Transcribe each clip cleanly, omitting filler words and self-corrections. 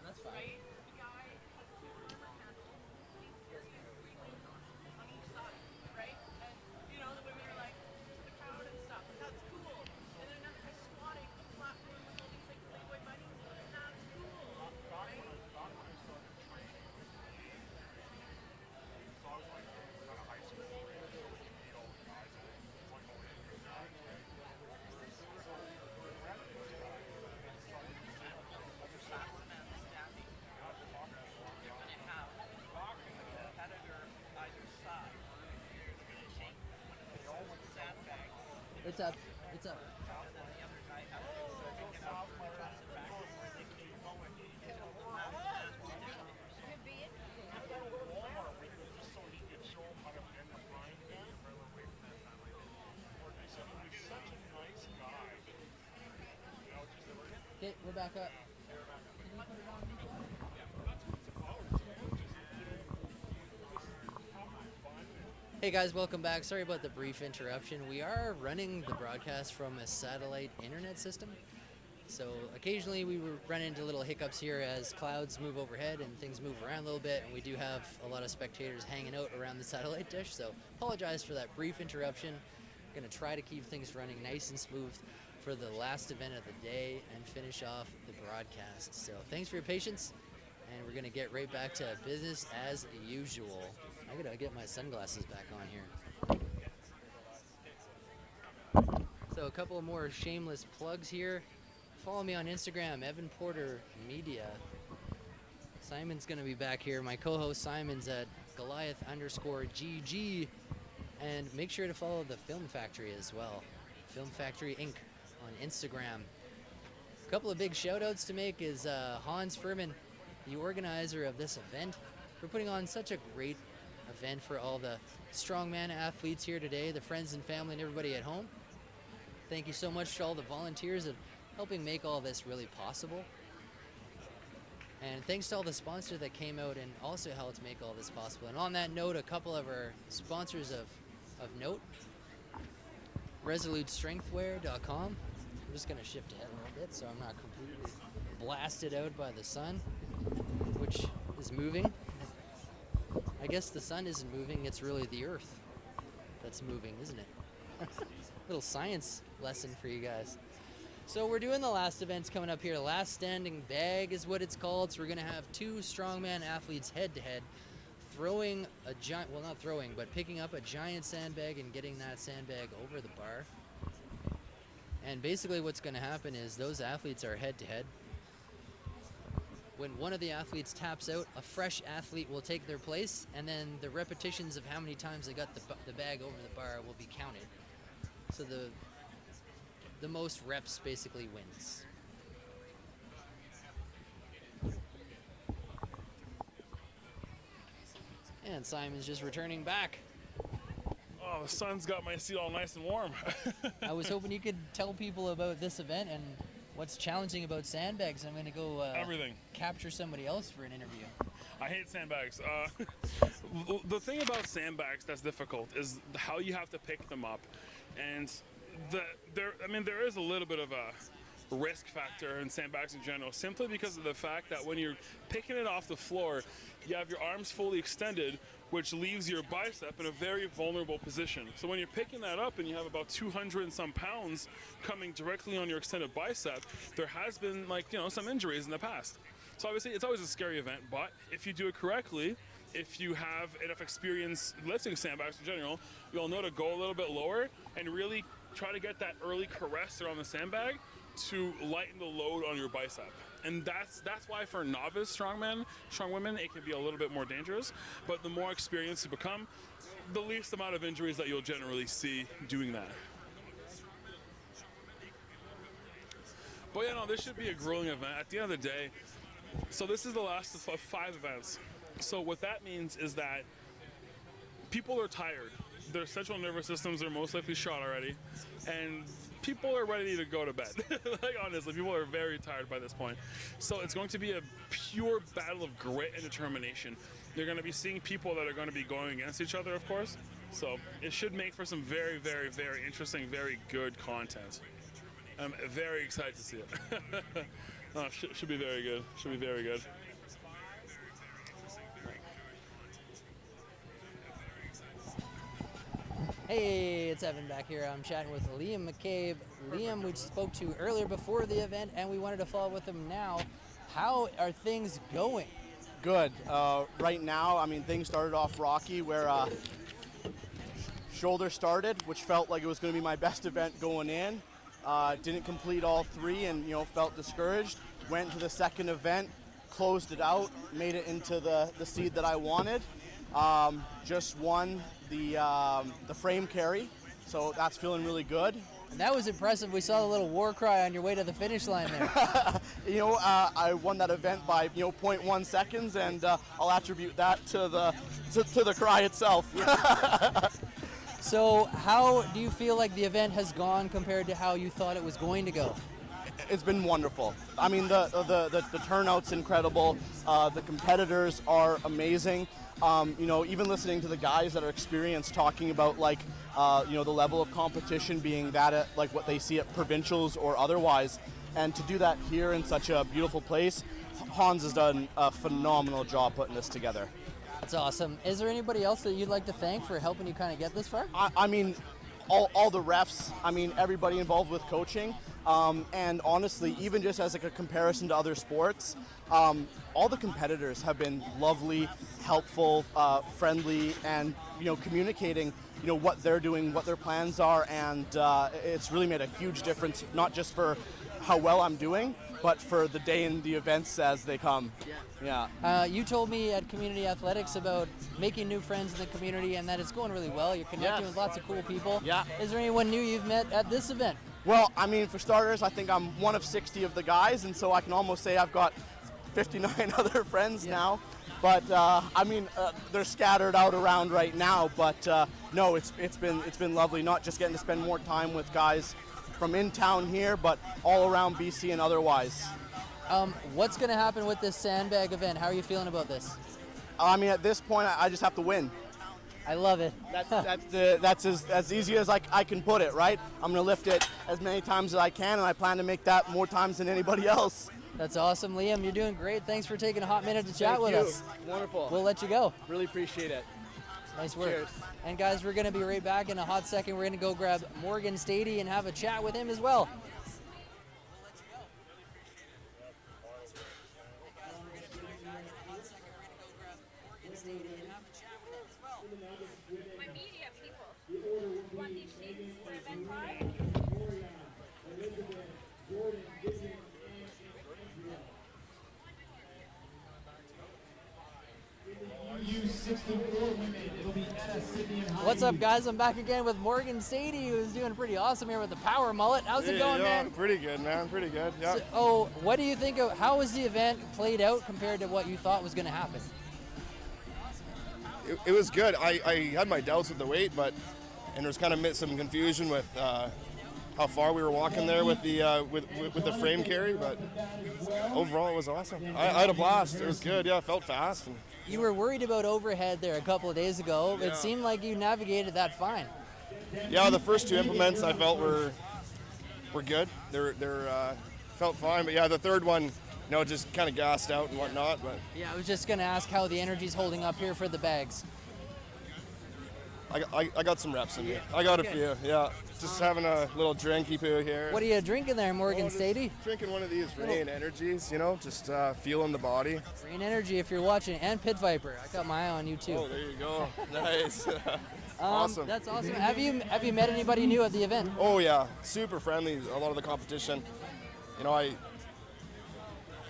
that's fine. Back when I started training, so I was like kind of high school age, so when you meet all the guys, it's like all the good guys, right? So we ran into this guy, and so I just said, yeah, I've been talking to him for a long time. Talking to him, they all went to Kelowna. It's up. It's up. South Lake. They go South Lake, they go to Walmart. We go to Walmart with him just so he could show him how to bend the frying pan. Or they said he was such a nice guy. You know, just Okay, we're back up. Hey guys, welcome back. Sorry about the brief interruption. We are running the broadcast from a satellite internet system. So occasionally we run into little hiccups here as clouds move overhead and things move around a little bit, and we do have a lot of spectators hanging out around the satellite dish. So apologize for that brief interruption. Going to try to keep things running nice and smooth for the last event of the day and finish off the broadcast. So thanks for your patience, and we're going to get right back to business as usual. I got to get my sunglasses back on here. So a couple more shameless plugs here. Follow me on Instagram, Evan Porter Media. Simon's going to be back here. My co-host Simon's at Goliath_GG. And make sure to follow the Film Factory as well. Film Factory Inc. on Instagram. A couple of big shout outs to make is Hans Furman, the organizer of this event, for putting on such a great event for all the strongman athletes here today, the friends and family and everybody at home. Thank you so much to all the volunteers of helping make all this really possible. And thanks to all the sponsors that came out and also helped make all this possible. And on that note, a couple of our sponsors of note, ResoluteStrengthwear.com. I'm just going to shift ahead a little bit so I'm not completely blasted out by the sun, which is moving. I guess the sun isn't moving, it's really the earth that's moving, isn't it? Little science lesson for you guys. So we're doing the last events coming up here. Last Standing Bag is what it's called. So we're going to have two strongman athletes head-to-head throwing a giant, well, not throwing, but picking up a giant sandbag and getting that sandbag over the bar. And basically what's going to happen is those athletes are head-to-head. When one of the athletes taps out, a fresh athlete will take their place, and then the repetitions of how many times they got the bag over the bar will be counted. So the most reps basically wins. And Simon's just returning back. Oh, the sun's got my seat all nice and warm. I was hoping you could tell people about this event and what's challenging about sandbags. I'm going to go Everything. capture somebody else for an interview. I hate sandbags. The thing about sandbags that's difficult is how you have to pick them up, and there is a little bit of a risk factor in sandbags in general, simply because of the fact that when you're picking it off the floor, you have your arms fully extended, which leaves your bicep in a very vulnerable position. So when you're picking that up and you have about 200 and some pounds coming directly on your extended bicep, there has been some injuries in the past. So obviously it's always a scary event, but if you do it correctly, if you have enough experience lifting sandbags in general, you'll know to go a little bit lower and really try to get that early caress around the sandbag to lighten the load on your bicep. And that's why for novice strong women, it can be a little bit more dangerous. But the more experienced you become, the least amount of injuries that you'll generally see doing that. But this should be a grueling event. At the end of the day, so this is the last of 5 events. So what that means is that people are tired. Their central nervous systems are most likely shot already, and people are ready to go to bed. Honestly, people are very tired by this point. So it's going to be a pure battle of grit and determination. You're going to be seeing people that are going to be going against each other, of course. So it should make for some very, very, very interesting, very good content. I'm very excited to see it. Oh, should be very good. Should be very good. Hey, it's Evan back here. I'm chatting with Liam McCabe. Liam, we spoke to earlier before the event, and we wanted to follow up with him now. How are things going? Good. Right now, I mean, things started off rocky where shoulder started, which felt like it was going to be my best event going in. Didn't complete all three and, felt discouraged. Went to the second event, closed it out, made it into the seed that I wanted. Just won the frame carry, so that's feeling really good. And that was impressive. We saw the little war cry on your way to the finish line there. I won that event by 0.1 seconds, and I'll attribute that to the cry itself. So how do you feel like the event has gone compared to how you thought it was going to go? It's been wonderful. I mean, the turnout's incredible. The competitors are amazing. Even listening to the guys that are experienced talking about the level of competition being that at like what they see at provincials or otherwise, and to do that here in such a beautiful place, Hans has done a phenomenal job putting this together. That's awesome. Is there anybody else that you'd like to thank for helping you kind of get this far? I mean, all the refs. I mean, everybody involved with coaching. And honestly, even just as like a comparison to other sports, all the competitors have been lovely, helpful, friendly, and communicating what they're doing, what their plans are, and it's really made a huge difference, not just for how well I'm doing, but for the day and the events as they come. Yeah. You told me at Community Athletics about making new friends in the community and that it's going really well. You're connecting with lots of cool people. Yeah. Is there anyone new you've met at this event? Well, I mean, for starters, I think I'm one of 60 of the guys, and so I can almost say I've got 59 other friends now. But they're scattered out around right now. But no, it's been lovely. Not just getting to spend more time with guys from in town here, but all around BC and otherwise. What's going to happen with this sandbag event? How are you feeling about this? I mean, at this point, I just have to win. I love it. That's as easy as I can put it, right? I'm going to lift it as many times as I can, and I plan to make that more times than anybody else. That's awesome, Liam. You're doing great. Thanks for taking a hot minute to chat with us. Wonderful. We'll let you go. Really appreciate it. Nice work. Cheers. And guys, we're going to be right back in a hot second. We're going to go grab Morgan Stady and have a chat with him as well. My media people. Want these sheets for event 5? What's up, guys? I'm back again with Morgan Stady, who's doing pretty awesome here with the power mullet. How's it going, man? Pretty good, man. Pretty good. Yeah. So, what do you think of how was the event played out compared to what you thought was going to happen? It was good. I had my doubts with the weight, and there was kind of some confusion with how far we were walking there with the frame carry, but overall it was awesome. I had a blast. It was good. Yeah, I felt fast. You were worried about overhead there a couple of days ago. Yeah. It seemed like you navigated that fine. Yeah, the first two implements I felt were good. They felt fine, but yeah, the third one, just kind of gassed out and whatnot. But yeah, I was just going to ask how the energy's holding up here for the bags. I got some reps in me. I got a few. Yeah, just having a little drinky poo here. What are you drinking there, Morgan Stady? Drinking one of these Rain Energies, just feeling the body. Rain Energy, if you're watching, and Pit Viper. I got my eye on you too. Oh, there you go. Nice. Awesome. That's awesome. Have you met anybody new at the event? Oh yeah, super friendly. A lot of the competition. I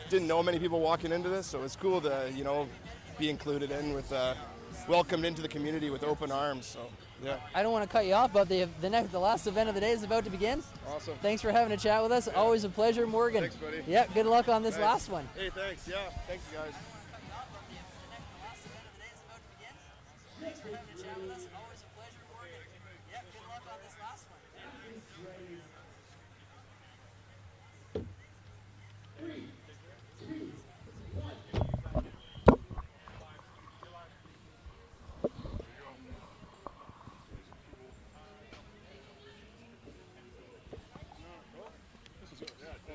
didn't know many people walking into this, so it's cool to be included in with. Welcomed into the community with open arms. So, yeah. I don't want to cut you off, but the last event of the day is about to begin. Awesome. Thanks for having a chat with us. Yeah. Always a pleasure, Morgan. Thanks, buddy. Yeah, good luck on this last one. Hey, thanks. Yeah, thanks, guys.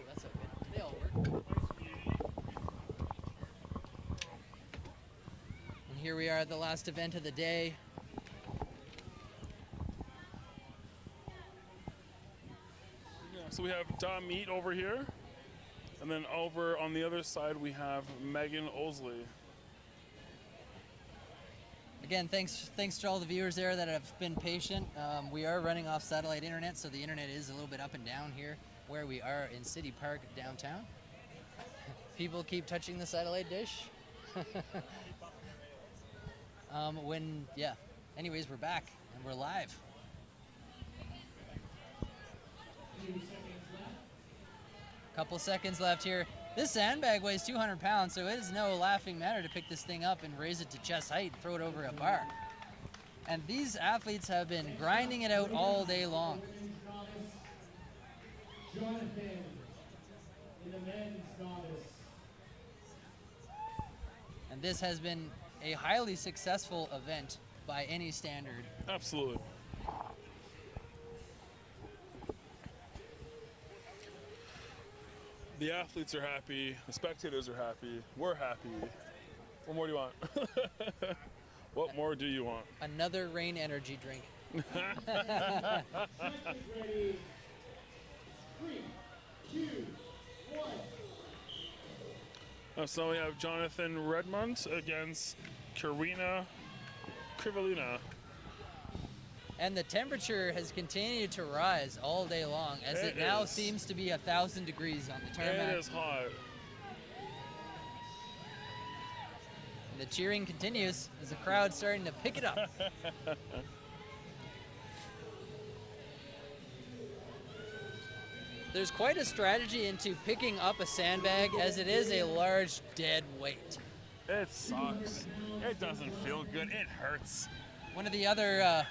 That's okay. They all work. here we are at the last event of the day. Yeah, so we have Dom Meat over here, and then over on the other side we have Megan Osley. Again, thanks to all the viewers there that have been patient. We are running off satellite internet, so the internet is a little bit up and down here where we are in City Park downtown. People keep touching the satellite dish. Anyways, we're back and we're live. Couple seconds left here. This sandbag weighs 200 pounds, so it is no laughing matter to pick this thing up and raise it to chest height and throw it over a bar. And these athletes have been grinding it out all day long. And this has been a highly successful event by any standard. Absolutely. The athletes are happy, the spectators are happy, we're happy. What more do you want? What more do you want? Another Rain energy drink. Ready. 3, 2, 1. So we have Jonathan Redmond against Karina Krivalina. And the temperature has continued to rise all day long, as it now is. seems to be 1,000 degrees on the tarmac. It is hot. And the cheering continues as the crowd's starting to pick it up. There's quite a strategy into picking up a sandbag, as it is a large dead weight. It sucks. It doesn't feel good. It hurts. One of the other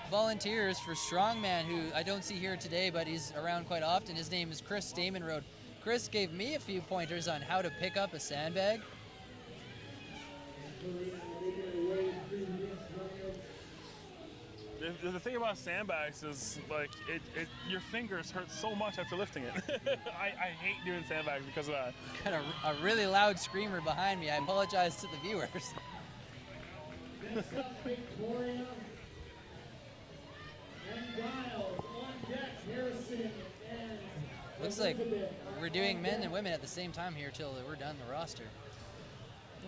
volunteers for Strongman, who I don't see here today, but he's around quite often, his name is Chris Stamenrode. Chris gave me a few pointers on how to pick up a sandbag. The thing about sandbags is, like, your fingers hurt so much after lifting it. I hate doing sandbags because of that. Got a really loud screamer behind me. I apologize to the viewers. Next up, Victoria and Giles on deck. Harrison and Looks like Elizabeth are we're doing on men deck. and women at the same time here till we're done the roster.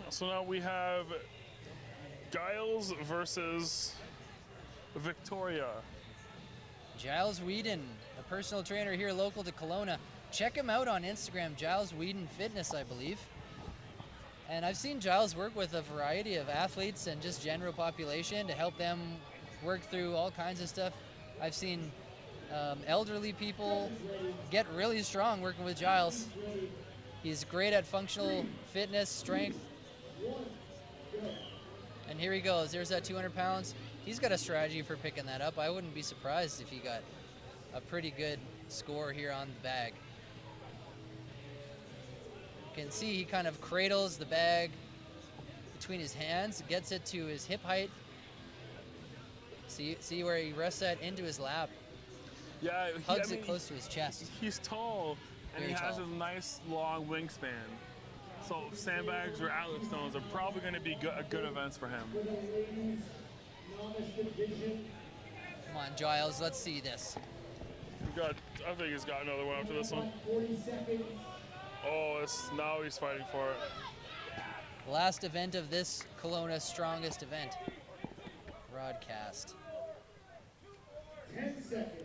So now we have Giles versus Victoria. Giles Whedon, a personal trainer here local to Kelowna. Check him out on Instagram, Giles Whedon Fitness, I believe. And I've seen Giles work with a variety of athletes and just general population to help them work through all kinds of stuff. I've seen elderly people get really strong working with Giles. He's great at functional fitness, strength. And here he goes. There's that 200 pounds. He's got a strategy for picking that up. I wouldn't be surprised if he got a pretty good score here on the bag. You can see he kind of cradles the bag between his hands, gets it to his hip height. See where he rests that into his lap, Yeah, hugs it close to his chest. He's tall, and Very he has tall. a nice long wingspan. So sandbags or atlas stones are probably going to be good events for him. For the ladies novice division, Come on, Giles, let's see this. I think he's got another one after this one. 40 seconds. Oh, now he's fighting for it. Last event of this Kelowna's strongest event. Broadcast. 10 seconds.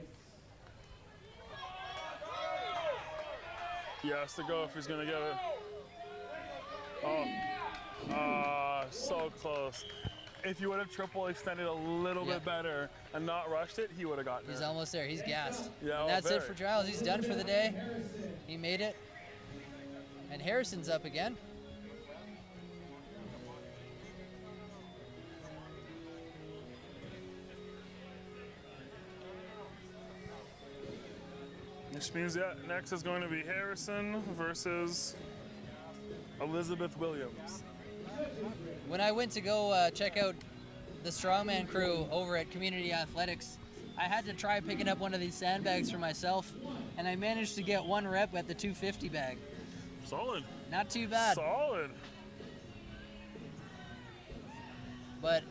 He has to go if he's going to get it. Oh, so close. If you would have triple extended a little Yeah. bit better and not rushed it, he would have gotten He's it. almost there. He's gassed. Yeah, And that's it very. for Giles. He's done for the day. He made it. And Harrison's up again. Which means, yeah, next is going to be Harrison versus Elizabeth Williams. When I went to go check out the strongman crew over at Community Athletics, I had to try picking up one of these sandbags for myself, and I managed to get one rep at the 250 bag. Solid. Not too bad. Solid. But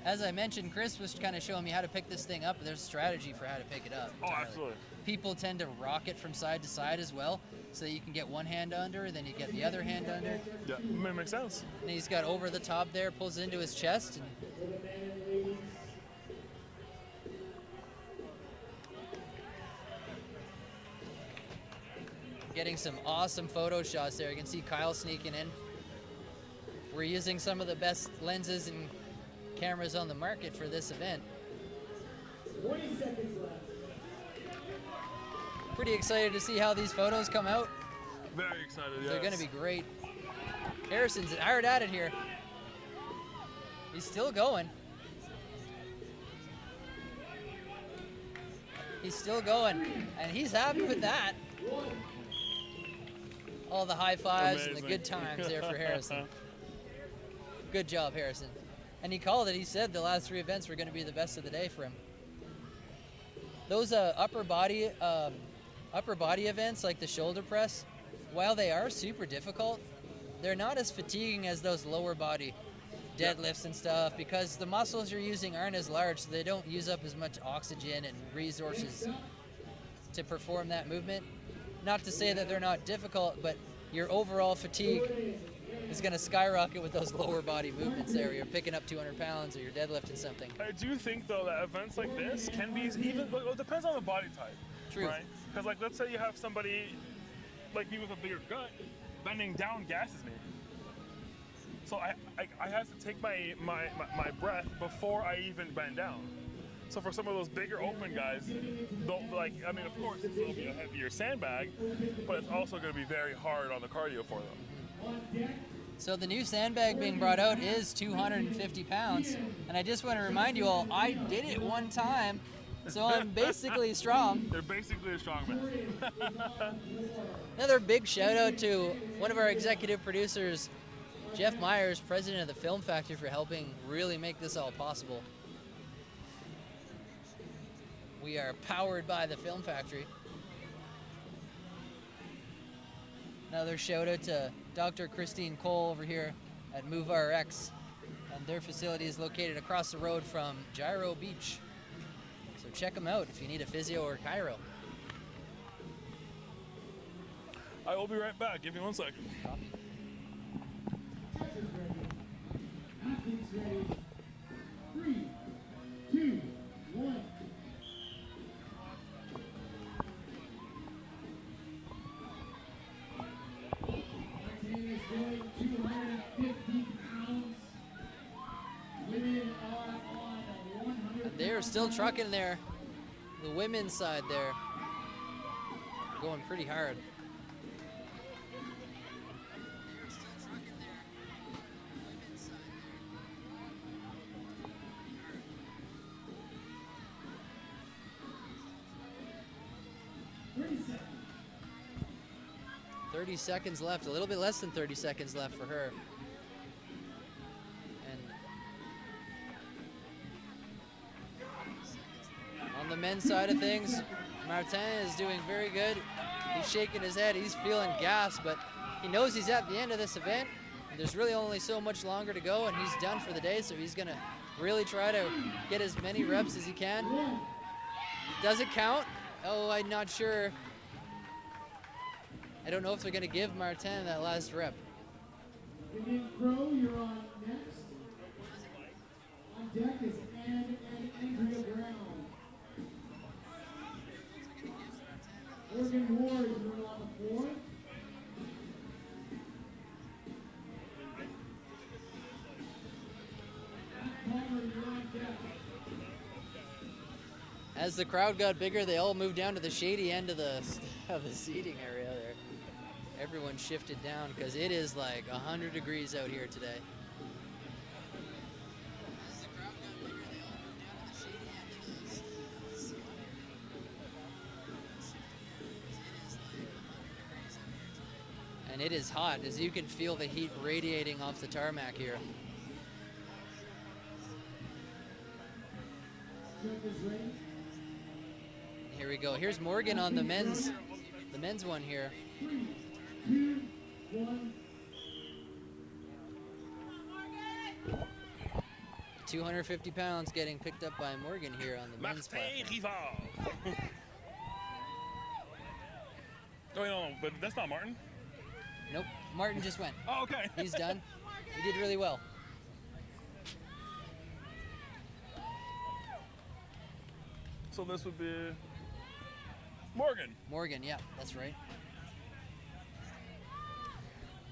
as I mentioned, Chris was kind of showing me how to pick this thing up. There's a strategy for how to pick it up. Oh, entirely. absolutely. People tend to rock it from side to side as well, so that you can get one hand under, then you get the other hand under. Yeah, makes sense. And he's got over the top there, pulls it into his chest. And getting some awesome photo shots there. You can see Kyle sneaking in. We're using some of the best lenses and cameras on the market for this event. 20 seconds left. Pretty excited to see how these photos come out. Very excited, yes. They're going to be great. Harrison's hard at it here. He's still going. He's still going, and he's happy with that. All the high fives and the Amazing. good times there for Harrison. Good job, Harrison. And he called it. He said the last 3 events were going to be the best of the day for him. Those upper body events like the shoulder press, while they are super difficult, they're not as fatiguing as those lower body deadlifts and stuff, because the muscles you're using aren't as large, so they don't use up as much oxygen and resources to perform that movement. Not to say that they're not difficult, but your overall fatigue is going to skyrocket with those lower body movements there, where you're picking up 200 pounds or you're deadlifting something. I do think, though, that events like this can be even, well, it depends on the body type. True. Right? Because, like, let's say you have somebody like me with a bigger gut, bending down gasses me. So I have to take my breath before I even bend down. So for some of those bigger open guys, don't like. I mean, of course, it's going to be a heavier sandbag, but it's also going to be very hard on the cardio for them. So the new sandbag being brought out is 250 pounds. And I just want to remind you all, I did it one time, so I'm basically strong. They're basically a strongman. Another big shout out to one of our executive producers, Jeff Myers, president of the Film Factory, for helping really make this all possible. We are powered by the Film Factory. Another shout out to Dr. Christine Cole over here at MoveRx, and their facility is located across the road from Gyro Beach. So check them out if you need a physio or chiro. I will be right back. Give me 1 second. Copy. Athletes ready. 3, 2, 1. Martin is going 250 pounds. Women are on 100. They're still trucking there. The women's side there. Going pretty hard. 30 seconds left, a little bit less than 30 seconds left for her. And on the men's side of things, Martin is doing very good. He's shaking his head, he's feeling gas, but he knows he's at the end of this event. There's really only so much longer to go, and he's done for the day, so he's gonna really try to get as many reps as he can. Does it count? Oh, I'm not sure. I don't know if they're gonna give Martin that last rep. Vivian Crow, you're on next. On deck is Ann and Andrea Brown. Morgan Ward, you're on the floor. Matt Palmer, you're on deck. As the crowd got bigger, they all moved down to the shady end of the seating area there. Everyone shifted down because it is like 100 degrees out here today. And it is hot, as you can feel the heat radiating off the tarmac here. Here we go. Here's Morgan on the men's one here. 3, 2, 1. 250 pounds getting picked up by Morgan here on the men's Martin platform. Rival. Oh, no, but that's not Martin. Nope, Martin just went. Oh, okay. He's done. He did really well. So this would be Morgan. Morgan, yeah, that's right.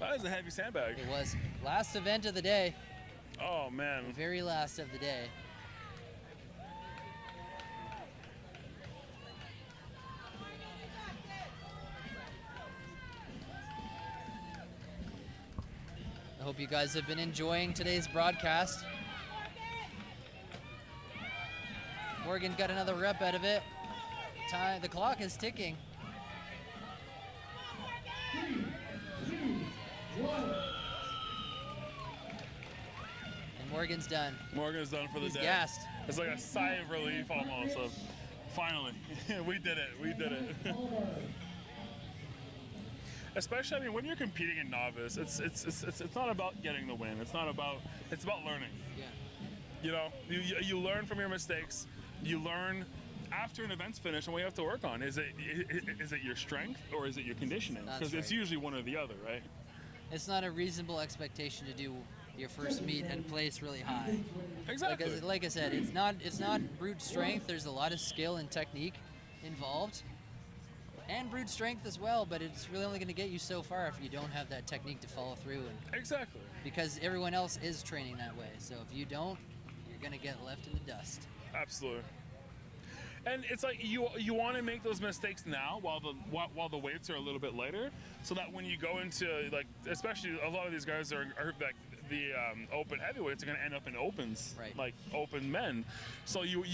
That is a heavy sandbag. It was last event of the day, Oh the man. very last of the day. I hope you guys have been enjoying today's broadcast. Morgan got another rep out of it. Time, the clock is ticking. And Morgan's done. Morgan's done for the He's day. gassed. It's like a sigh of relief almost. Of finally, we did it. We did it. Especially, I mean, when you're competing in novice, it's not about getting the win. It's about learning. Yeah. You know, you learn from your mistakes. You learn after an event's finished and what you have to work on. Is it your strength or is it your conditioning? That's Because it's right. usually one or the other, right? It's not a reasonable expectation to do your first meet and place really high. Exactly. Like I said, it's not brute strength. There's a lot of skill and technique involved, and brute strength as well. But it's really only going to get you so far if you don't have that technique to follow through. And Exactly. because everyone else is training that way, so if you don't, you're going to get left in the dust. Absolutely. And it's like you want to make those mistakes now while the weights are a little bit lighter, so that when you go into, like, especially a lot of these guys are like the open heavyweights are going to end up in opens, Right. like open men. So you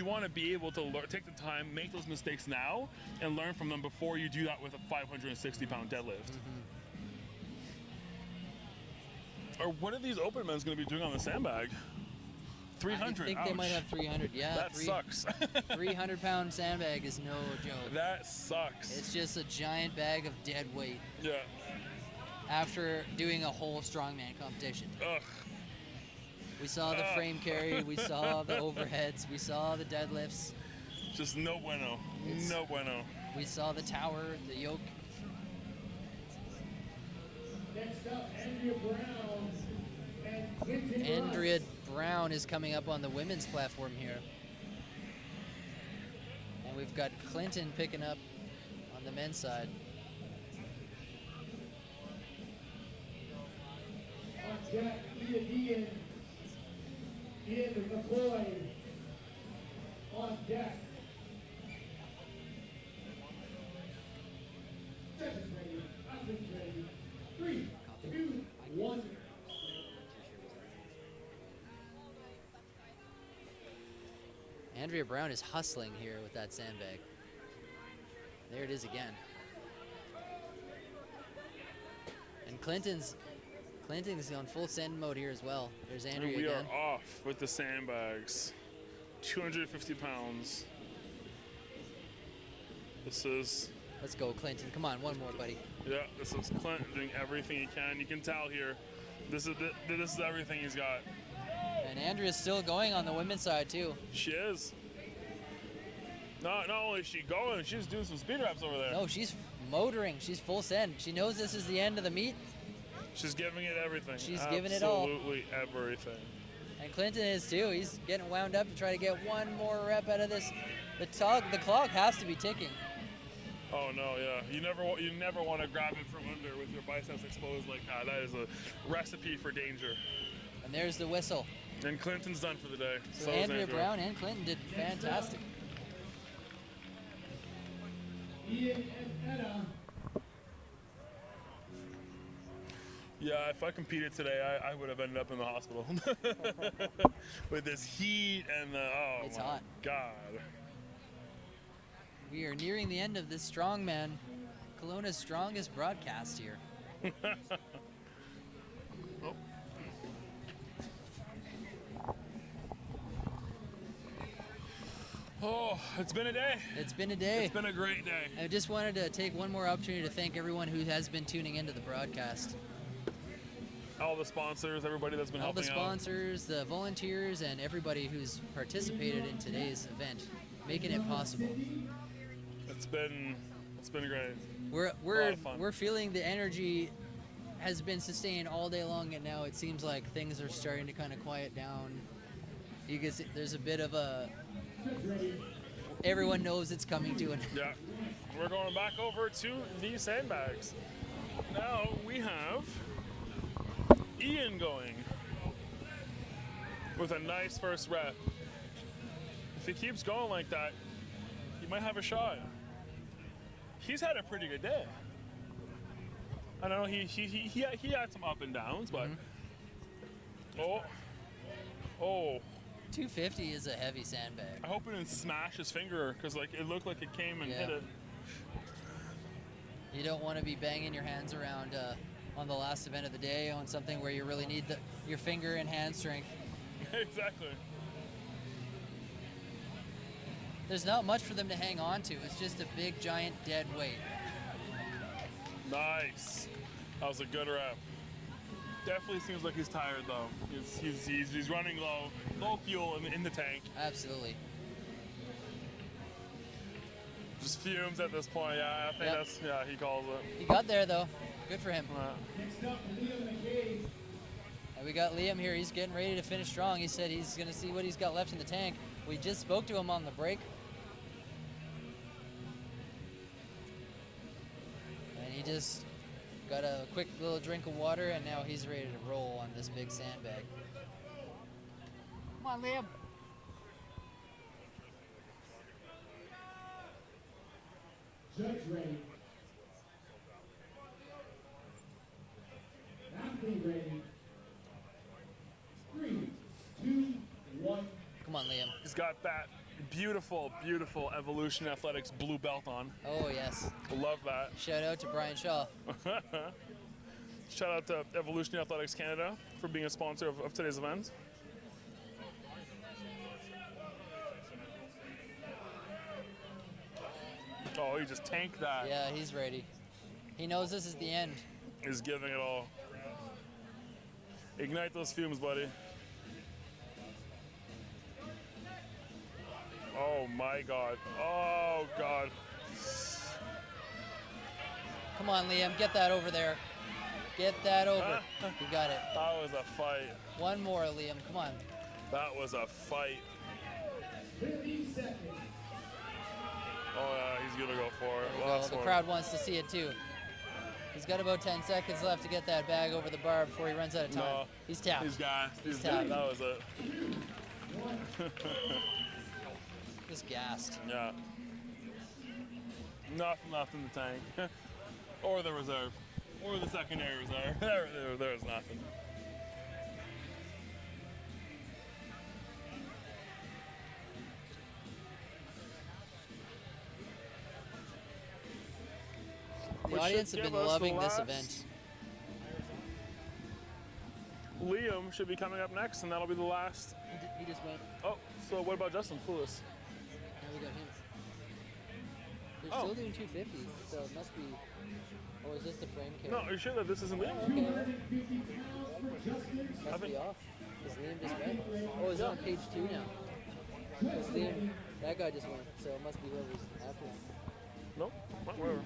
want to be able to take the time, make those mistakes now, and learn from them before you do that with a 560-pound deadlift. Or what are these open men's going to be doing on the sandbag? 300. I think they might have 300. Yeah, That sucks. 300-pound sandbag is no joke. That sucks. It's just a giant bag of dead weight Yeah. after doing a whole strongman competition. Ugh. We saw the frame carry, we saw the overheads, we saw the deadlifts, Just no bueno. No bueno. we saw the tower, the yoke. Next up, Andrea Brown and Quinton Andrea Brown is coming up on the women's platform here. And we've got Clinton picking up on the men's side. on deck, Ian McCoy on deck. Judges ready, athletes ready. 3, 2, 1. Andrea Brown is hustling here with that sandbag. There it is again. And Clinton's on full send mode here as well. There's And Andrea we again. are off with the sandbags. 250 pounds. This is, Let's go, Clinton. Come on, one more, buddy. yeah, this is Clinton doing everything he can. You can tell here. This is everything he's got. And Andrea's still going on the women's side too. She is. Not only is she going, she's doing some speed reps over there. No, she's motoring. She's full send. She knows this is the end of the meet, She's giving it everything. She's giving it all. Absolutely everything. and Clinton is too. He's getting wound up to try to get one more rep out of this. The clock has to be ticking. Oh no, yeah. You never want to grab it from under with your biceps exposed like that. That is a recipe for danger. And there's the whistle. And Clinton's done for the day. So is Andrea Brown and Clinton did fantastic. Ian and Etta. Yeah, if I competed today, I would have ended up in the hospital with this heat and the It's my hot. God. We are nearing the end of this strongman, Kelowna's strongest broadcast here. Oh, it's been a day. It's been a day. It's been a great day. I just wanted to take one more opportunity to thank everyone who has been tuning into the broadcast. all the sponsors, everybody that's been All the helping out. sponsors, the volunteers, and everybody who's participated in today's event, making it possible. It's been great. We're lot of fun. we're feeling the energy has been sustained all day long, and now it seems like things are starting to kind of quiet down. You can see there's a bit of a. Everyone knows it's coming to an. Yeah. We're going back over to the sandbags. Now we have Ian going with a nice first rep. If he keeps going like that, he might have a shot. He's had a pretty good day. I don't know, he had some up and downs, but oh, 250 is a heavy sandbag. I hope it didn't smash his finger because like it looked like it came and hit Yeah. it. You don't want to be banging your hands around on the last event of the day on something where you really need your finger and hand strength. Exactly. There's not much for them to hang on to. It's just a big, giant, dead weight. Nice. That was a good rep. Definitely seems like he's tired though. He's running low fuel in the tank. Absolutely. Just fumes at this point. Yeah, I think he calls it. He got there, though. Good for him. Yeah. And we got Liam here. He's getting ready to finish strong. He said he's going to see what he's got left in the tank. We just spoke to him on the break. And he just got a quick little drink of water, and now he's ready to roll on this big sandbag. Come on, Liam. Judge ready. Athlete ready. 3, 2, 1. Come on, Liam. He's got that beautiful, beautiful Evolution Athletics blue belt on. Oh, yes. Love that. Shout out to Brian Shaw. Shout out to Evolution Athletics Canada for being a sponsor of today's event. Oh, he just tanked that. Yeah, he's ready. He knows this is the end. He's giving it all. Ignite those fumes, buddy. Oh my God. Oh God. Come on, Liam. Get that over there. Get that over. You got it. That was a fight. One more, Liam. Come on. That was a fight. 50 seconds. Oh yeah, he's gonna go for it. Well, Last the one. crowd wants to see it too. He's got about 10 seconds left to get that bag over the bar before he runs out of time. No, He's tapped. He's gassed. He's That tapped. was it. Just gassed. Yeah. Nothing left in the tank. Or the reserve. Or the secondary reserve. There's nothing. The Which audience should have been give us the loving this last- event. Liam should be coming up next, and that'll be the last. He just went. Oh, so what about Justin Foulis? Now we got him. They're Oh. still doing 250s, so it must be. Or is this the frame carry? No, are you sure that this isn't Liam? Okay, 250 pounds for Justin. must think- be off. Is Liam just went? Oh, it's on page 2 now. Because Liam, that guy just went, so it must be whoever's after him. No, whatever.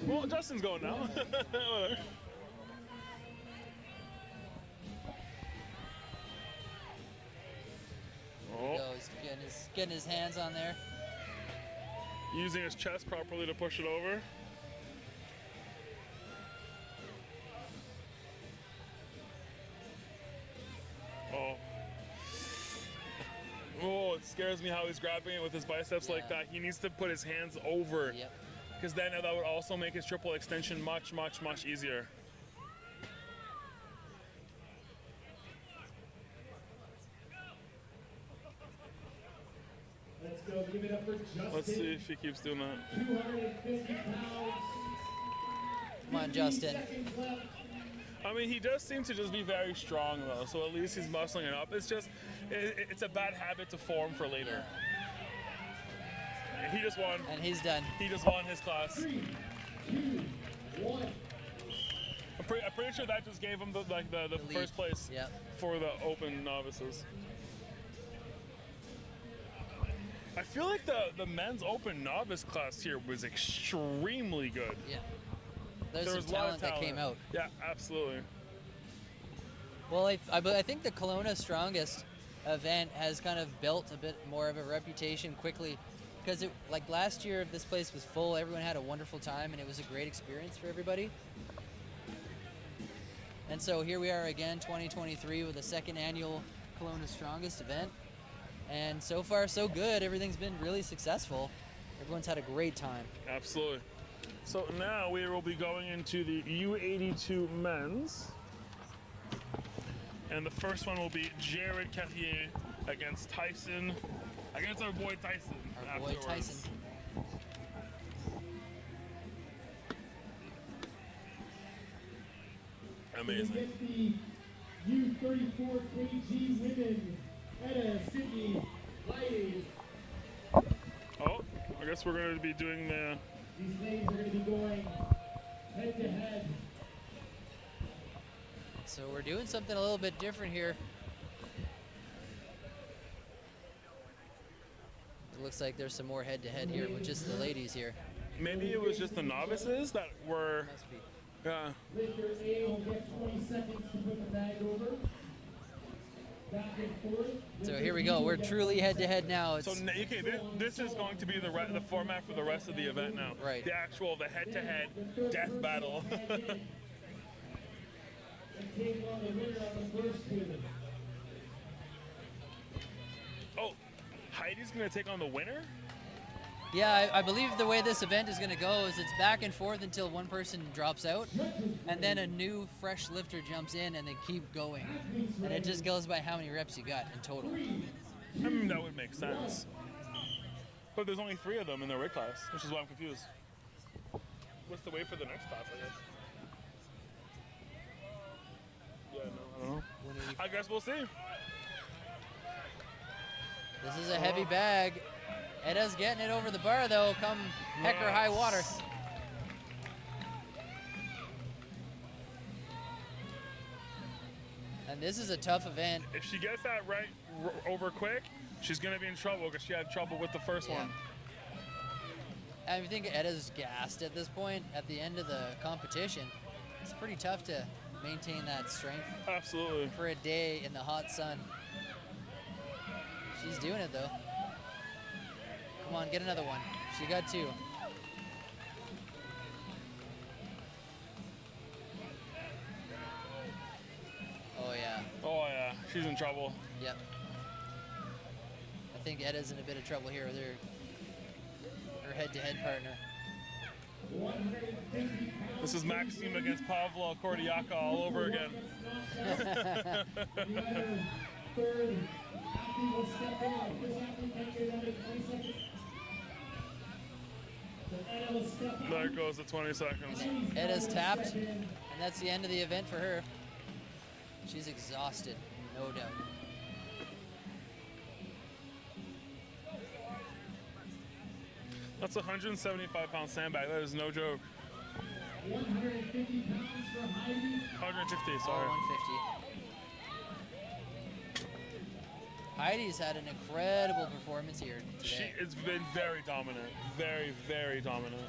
Well, Justin's going now. Whatever. There he Oh, goes, getting his hands on there. using his chest properly to push it over. Oh. Oh, it scares me how he's grabbing it with his biceps like Yeah. that. He needs to put his hands over. Yep. Because then that would also make his triple extension much, much, much easier. Let's go. Give it up for Justin. Let's see if he keeps doing that. 250 pounds. Come on, Justin. Seconds left. I mean, he does seem to just be very strong though, so at least he's muscling it up. It's just, it's a bad habit to form for later. He just won. And he's done. He just won his class. 3, 2, 1. I'm pretty sure that just gave him the lead. first place Yep. for the open novices. I feel like the men's open novice class here was extremely good. Yeah. There's There some was a lot of talent that came out. Yeah, absolutely. Well, I think the Kelowna Strongest event has kind of built a bit more of a reputation quickly, because like last year this place was full, everyone had a wonderful time, and it was a great experience for everybody. And so here we are again, 2023, with the second annual Kelowna Strongest event. And so far, so good. Everything's been really successful. Everyone's had a great time. Absolutely. So now we will be going into the U82 men's. And the first one will be Jared Cartier against our boy Tyson. Our boy afterwards. Tyson. Amazing. Get the U34 kg women, Etta, Sydney, ladies. Oh, I guess we're going to be doing the. These ladies are going to be going head to head. So we're doing something a little bit different here. It looks like there's some more head-to-head here with just the ladies here. Maybe it was just the novices that were. Must be. Lifter A will get 20 seconds to put the bag over. Back and forth. So here we go. We're truly head-to-head now. It's So okay, this is going to be the format for the rest of the event now. Right. The head-to-head death battle. And take on the winner of the first two. Oh, Heidi's going to take on the winner? Yeah, I believe the way this event is going to go is it's back and forth until one person drops out, and then a new fresh lifter jumps in, and they keep going. And it just goes by how many reps you got in total. I mean, that would make sense. But there's only 3 of them in their weight class, which is why I'm confused. What's the weight for the next class, I guess? Yeah, no, I don't know. I guess we'll see. This is a heavy bag. Eda's getting it over the bar, though, come heck or high water. And this is a tough event. If she gets that right over quick, she's going to be in trouble because she had trouble with the first one. I think Eda's gassed at this point. At the end of the competition, it's pretty tough to maintain that strength Absolutely. for a day in the hot sun. She's doing it, though. Come on, get another one. She got 2. Oh, yeah. Oh, yeah. She's in trouble. Yep. I think Eda's in a bit of trouble here with her head-to-head partner. This is Maxime against Pavlo Kordiaka all over again. Third athlete will step in. This athlete can get under 20 seconds. So Etta will step in. There goes the 20 seconds. Eda's tapped, and that's the end of the event for her. She's exhausted, no doubt. That's a 175-pound sandbag. That is no joke. 150 pounds for Heidi. 150, sorry. 150. Heidi's had an incredible performance here today. It's been very dominant. Very, very dominant.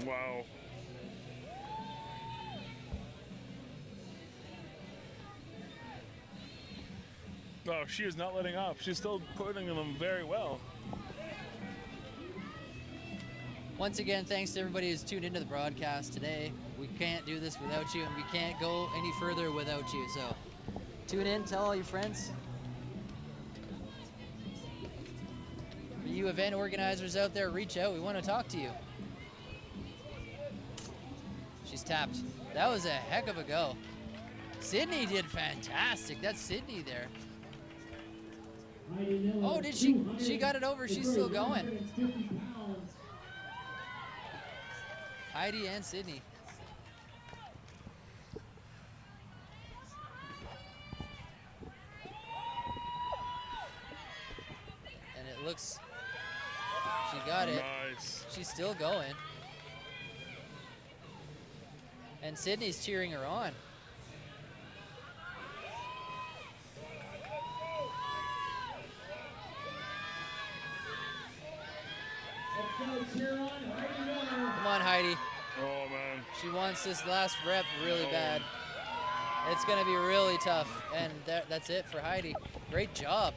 Wow. Oh, she is not letting up. She's still putting them very well. Once again, thanks to everybody who's tuned into the broadcast today. We can't do this without you, and we can't go any further without you. So tune in, tell all your friends. For you event organizers out there, reach out. We want to talk to you. She's tapped. That was a heck of a go. Sydney did fantastic. That's Sydney there. Oh, did she? She got it over. She's still going. Heidi and Sydney. It looks. She got it. Nice. She's still going. And Sydney's cheering her on. Come on, Heidi. Oh, man. She wants this last rep really bad. It's going to be really tough. And that's it for Heidi. Great job.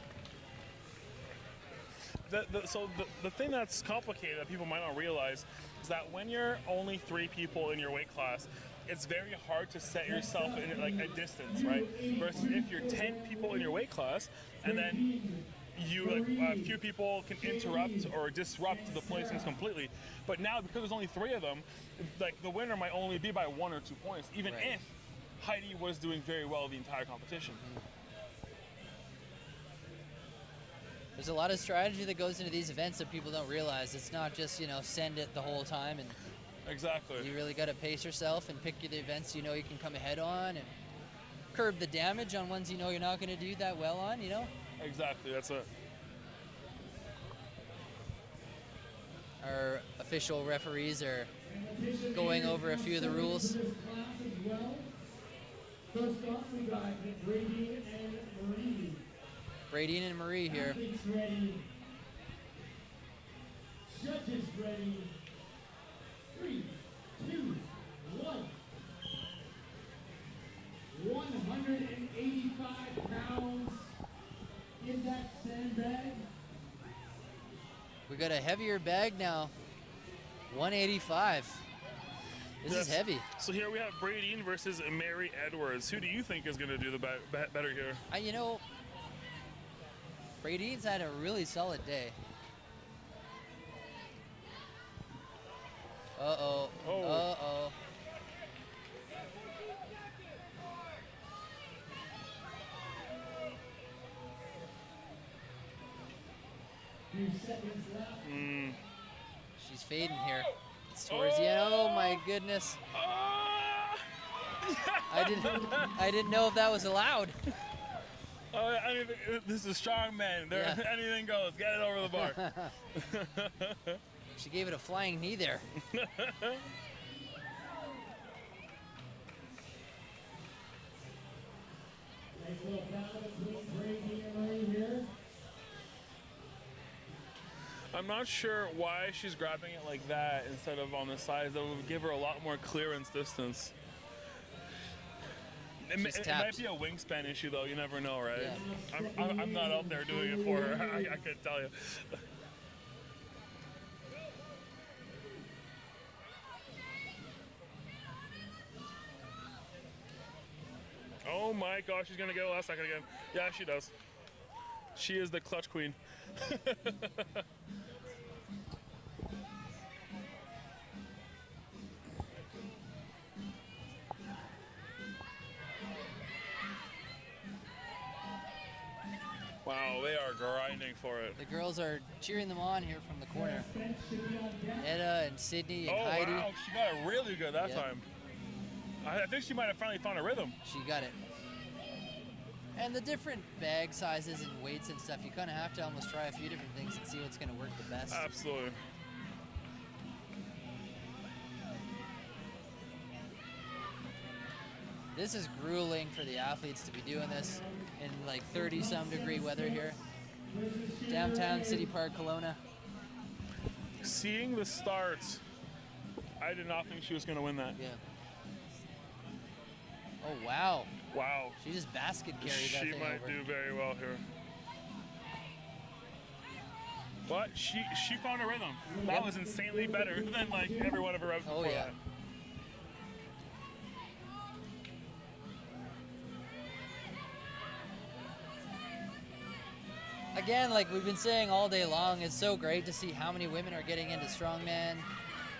The thing that's complicated that people might not realize is that when you're only 3 people in your weight class, it's very hard to set yourself in like a distance, right? Versus if you're 10 people in your weight class, and then you a few people can interrupt or disrupt the placings completely. But now because there's only 3 of them, like the winner might only be by 1 or 2 points, even if Heidi was doing very well the entire competition. There's a lot of strategy that goes into these events that people don't realize. It's not just, send it the whole time, and Exactly. you really got to pace yourself and pick the events you can come ahead on, and curb the damage on ones you're not going to do that well on, Exactly, that's it. Our official referees are going over a few of the rules. First off, we got Brady and Marie. Brady and Marie here. Athletes ready. Judges ready. 3, 2, 1. 185 pounds in that sandbag. We got a heavier bag now. 185. This is heavy. So here we have Brady versus Mary Edwards. Who do you think is going to do the better here? Brady's had a really solid day. Uh-oh. Oh. Uh-oh. Few seconds left. She's fading here. It's towards the end. Oh my goodness. I didn't know if that was allowed. This is strong men. Anything goes. Get it over the bar. She gave it a flying knee there. Nice little battle between Brady and Marie here. I'm not sure why she's grabbing it like that instead of on the sides. That would give her a lot more clearance distance. It might be a wingspan issue, though. You never know, right? Yeah. I'm not out there doing it for her. I couldn't tell you. Oh my gosh, she's gonna get a last second again. Yeah, she does. She is the clutch queen. Wow, they are grinding for it. The girls are cheering them on here from the corner. Etta and Sydney and Heidi. Wow, she got it really good that Yeah. time. I think she might have finally found a rhythm. She got it. And the different bag sizes and weights and stuff, you kind of have to almost try a few different things and see what's going to work the best. Absolutely. This is grueling for the athletes to be doing this in like 30-some degree weather here. Downtown City Park, Kelowna. Seeing the start, I did not think she was going to win that. Yeah. Oh, wow. Wow. She just basket carried that She thing might over. do very well here. But she found a rhythm. That was insanely better than like every one of her reps Oh, before yeah. that. Again, like we've been saying all day long, it's so great to see how many women are getting into strongman,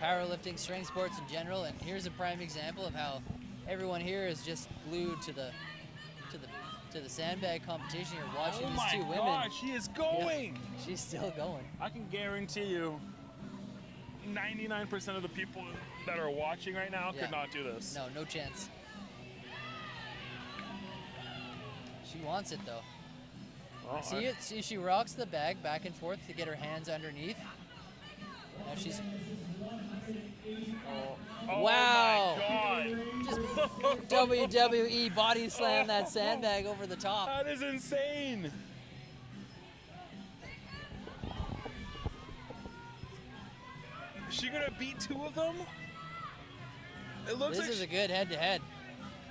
powerlifting, strength sports in general. And here's a prime example of how everyone here is just glued to the sandbag competition. You're watching these two women. Oh my God, she is going! Yeah, she's still going. I can guarantee you 99% of the people that are watching right now Yeah. could not do this. No chance. She wants it though. Oh, See, she rocks the bag back and forth to get her hands underneath. Now she's. oh Wow. my God. Just WWE body slam that sandbag over the top. That is insane. Is she gonna beat 2 of them? It looks This like is a good head-to-head.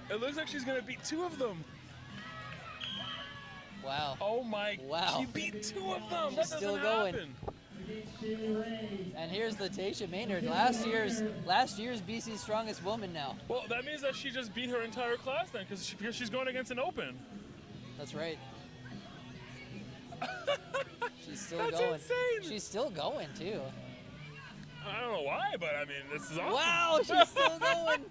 it looks like she's gonna beat 2 of them. Wow. Oh my! Wow. She beat 2 of them. That doesn't still going. happen. And here's Latasha Maynard, last year's BC's strongest woman now. Well, that means that she just beat her entire class then, because she's going against an open. That's right. She's still That's going. insane. She's still going too. I don't know why, but I mean, this is awesome. Wow, she's still going.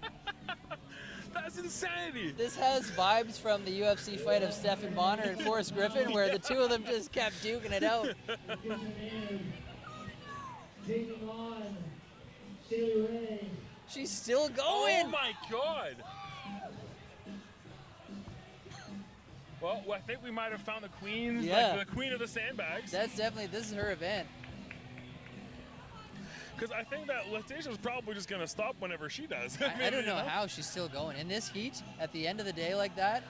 That's insanity. This has vibes from the UFC fight of Stephen Bonner and Forrest Griffin, where the two of them just kept duking it out. Taking on Shaylee Ray. She's still Oh going. my God. Well, I think we might have found the queen, Yeah. like the queen of the sandbags. That's definitely, this is her event. Because I think that Latasha's probably just going to stop whenever she does. I don't You know how she's still going. In this heat, at the end of the day like that,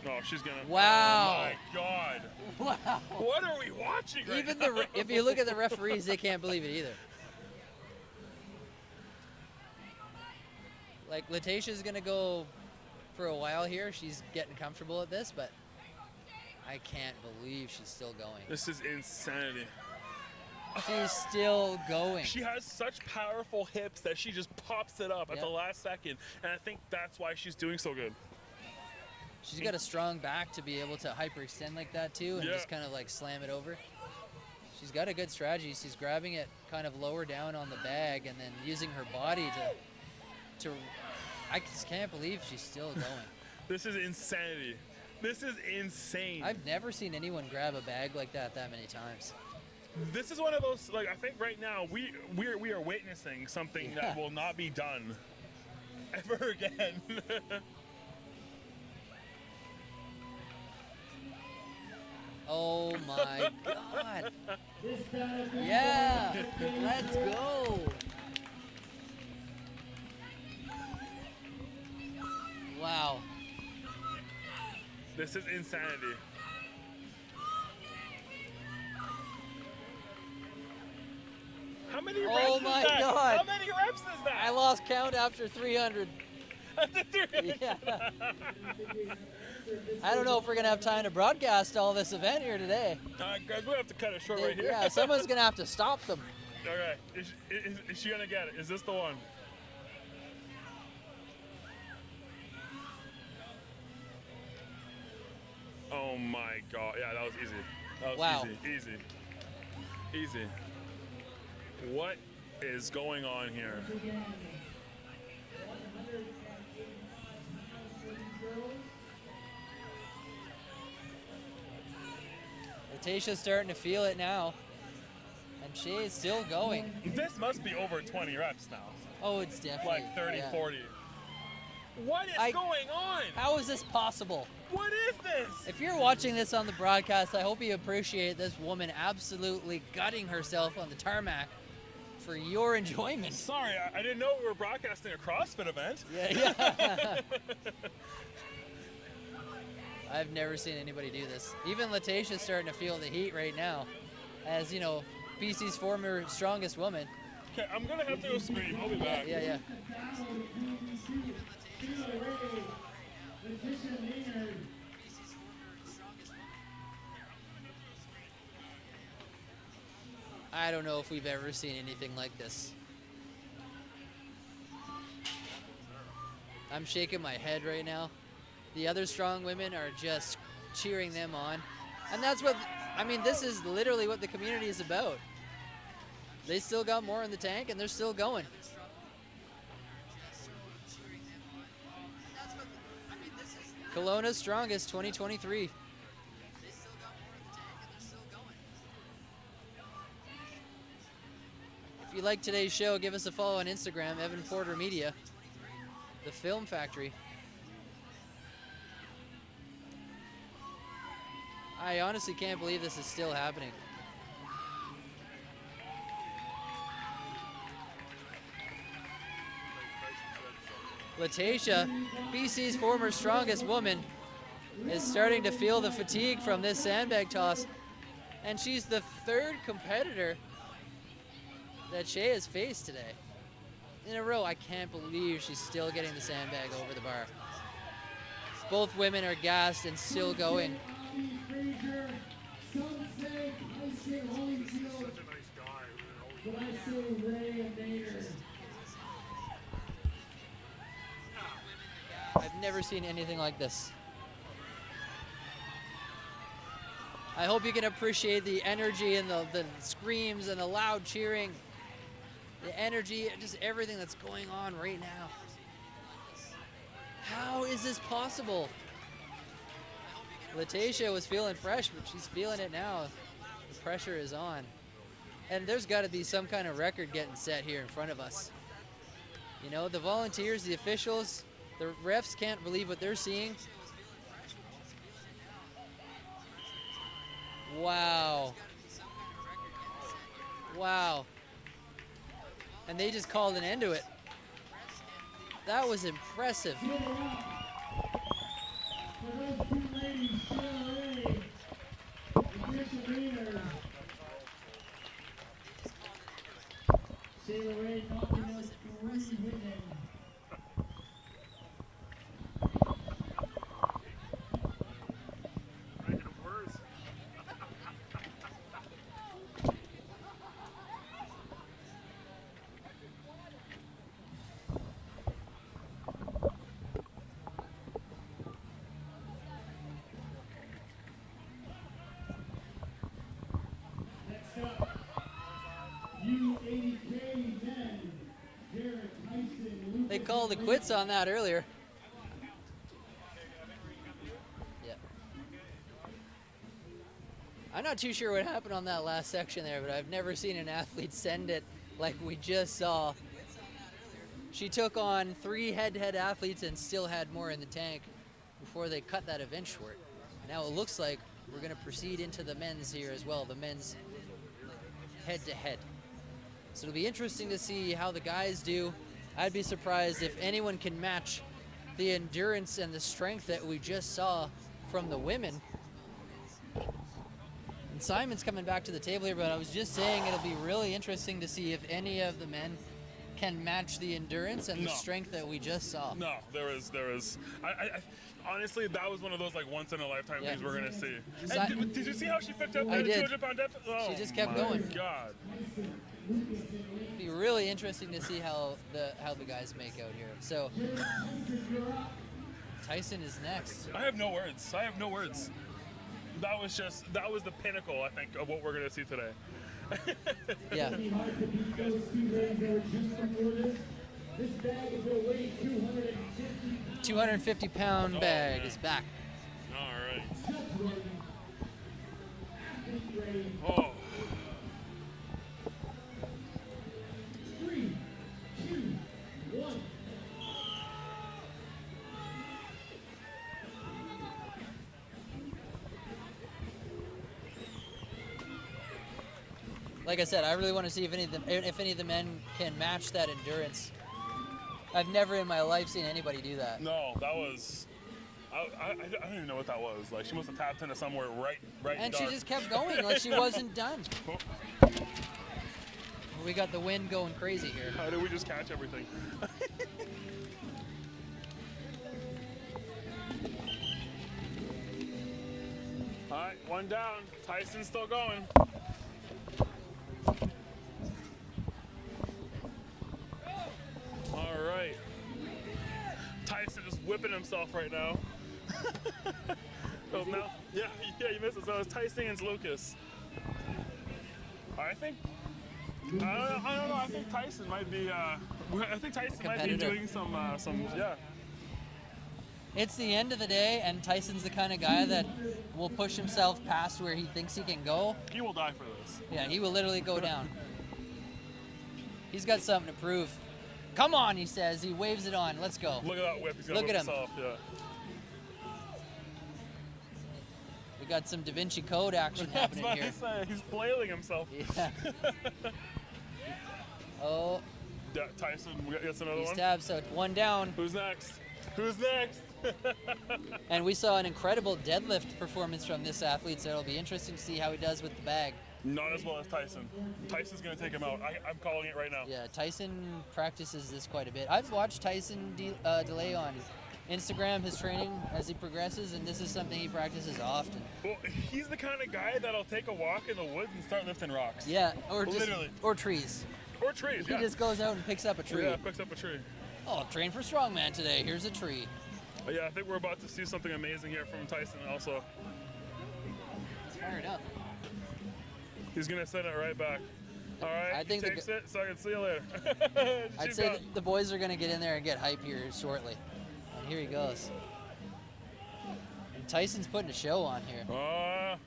No, she's going to. Wow. Oh my God. wow. What are we watching right Even now? if you look at the referees, they can't believe it either. Like, Latasha's going to go for a while here. She's getting comfortable at this, but I can't believe she's still going. This is insanity. She's still going. She has such powerful hips that she just pops it up at Yep. the last second. And I think that's why she's doing so good. She's got a strong back to be able to hyperextend like that too and Yeah. just kind of like slam it over. She's got a good strategy. She's grabbing it kind of lower down on the bag and then using her body to I just can't believe she's still going. This is insanity. This is insane. I've never seen anyone grab a bag like that many times. This is one of those, like, I think right now we are witnessing something Yeah. that will not be done ever again. Oh my God. This battle Yeah, let's go. Wow. This is insanity. How many reps Oh is my that? God. How many reps is that? I lost count after 300. Yeah. I don't know if we're going to have time to broadcast all this event here today. Guys, we have to cut it short right here. Yeah, someone's going to have to stop them. Okay, is she gonna get it? Is this the one? Oh my God! Yeah, that was easy. That was Wow. easy. Easy. What is going on here? Latasha's starting to feel it now. And she is still going. This must be over 20 reps now. Oh, it's definitely. Like 30, yeah. 40. What is going on? How is this possible? What is this? If you're watching this on the broadcast, I hope you appreciate this woman absolutely gutting herself on the tarmac for your enjoyment. Sorry, I didn't know we were broadcasting a CrossFit event. Yeah. I've never seen anybody do this. Even Latasha's starting to feel the heat right now. As, you know, BC's former strongest woman. Okay, I'm gonna have to go scream. I'll be back. Yeah. I don't know if we've ever seen anything like this. I'm shaking my head right now. The other strong women are just cheering them on. And that's what, I mean, this is literally what the community is about. They still got more in the tank and they're still going. Kelowna's strongest 2023. If you like today's show, give us a follow on Instagram, Evan Porter Media, The Film Factory. I honestly can't believe this is still happening. Latasha, BC's former strongest woman, is starting to feel the fatigue from this sandbag toss. And she's the third competitor that Shea has faced today. In a row, I can't believe she's still getting the sandbag over the bar. Both women are gassed and still going. I've never seen anything like this. I hope you can appreciate the energy and the screams and the loud cheering. The energy, just everything that's going on right now. How is this possible? Latasha was feeling fresh, but she's feeling it now. The pressure is on. And there's got to be some kind of record getting set here in front of us. You know, the volunteers, the officials, the refs can't believe what they're seeing. Wow. Wow. And they just called an end to it. That was impressive. They called it quits on that earlier. Yeah. I'm not too sure what happened on that last section there, but I've never seen an athlete send it like we just saw. She took on 3 head-to-head athletes and still had more in the tank before they cut that event short. Now it looks like we're going to proceed into the men's here as well, the men's head-to-head. So it'll be interesting to see how the guys do. I'd be surprised if anyone can match the endurance and the strength that we just saw from the women. And Simon's coming back to the table here, but I was just saying it'll be really interesting to see if any of the men can match the endurance and the strength that we just saw. No, there is. I honestly, that was one of those like once in a lifetime things we're gonna see. And did you see how she picked up the 200 pound depth? Oh, she just kept going. God. It'd be really interesting to see how the guys make out here. So Tyson is next. I have no words. That was the pinnacle, I think, of what we're gonna see today. Yeah. 250-pound bag is back. All right. Oh. Like I said, I really want to see if any of the men can match that endurance. I've never in my life seen anybody do that. No, that was. I don't even know what that was. Like she must have tapped into somewhere right. And dark. she just kept going like she wasn't done. We got the wind going crazy here. How did we just catch everything? All right, one down. Tyson's still going. All right. Tyson is whipping himself right now. Oh, no. Yeah, you missed it. So it's Tyson against Lucas. I think. I don't know. I think Tyson might be. I think Tyson might be doing some. Yeah. It's the end of the day, and Tyson's the kind of guy that will push himself past where he thinks he can go. He will die for this. Yeah, he will literally go down. He's got something to prove. Come on, he says. He waves it on. Let's go. Look at that whip. He's gonna Look whip at him. himself. Yeah. We got some Da Vinci Code action That's happening what here. I say. He's flailing himself. Yeah. Oh, Tyson gets another he one. stabs, so it's one down. Who's next? Who's next? And we saw an incredible deadlift performance from this athlete, so it'll be interesting to see how he does with the bag. Not as well as Tyson. Tyson's going to take him out. I'm calling it right now. Yeah, Tyson practices this quite a bit. I've watched Tyson delay on Instagram his training as he progresses, and this is something he practices often. Well, he's the kind of guy that'll take a walk in the woods and start lifting rocks. Yeah, or just Literally. or trees. Or trees, He yeah. just goes out and picks up a tree. Yeah, picks up a tree. Oh, train for strongman today. Here's a tree. But yeah, I think we're about to see something amazing here from Tyson also. He's fired up. He's going to send it right back. All right, I think he the takes it, so I can see you later. I'd She's say gone. that the boys are going to get in there and get hype here shortly. And here he goes. And Tyson's putting a show on here.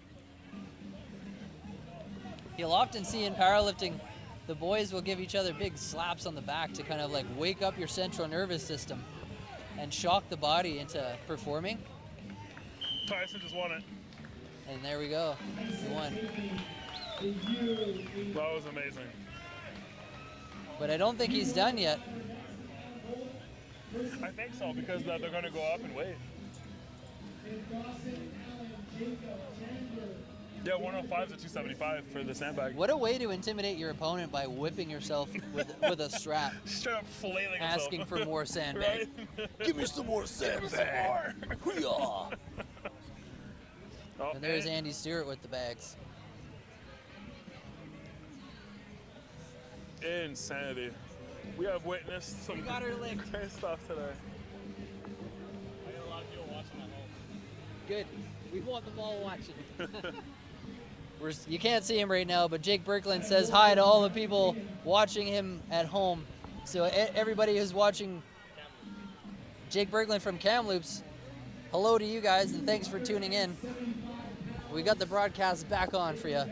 You'll often see in powerlifting, the boys will give each other big slaps on the back to kind of like wake up your central nervous system and shock the body into performing. Tyson just won it. And there we go. He won. That was amazing. But I don't think he's done yet. I think so, because they're going to go up in weight. Yeah, 105 to 275 for the sandbag. What a way to intimidate your opponent by whipping yourself with a strap, Straight up flailing asking himself. for more sandbag. Right? Give me some more sandbag. Oh, And there's Andy Stewart with the bags. Insanity. We have witnessed some got her licked. great stuff today. I got a lot of people watching at home. Good. We want them all watching. You can't see him right now, but Jake Birkeland says hi to all the people watching him at home. So everybody who's watching Jake Birkeland from Kamloops, hello to you guys, and thanks for tuning in. We got the broadcast back on for you.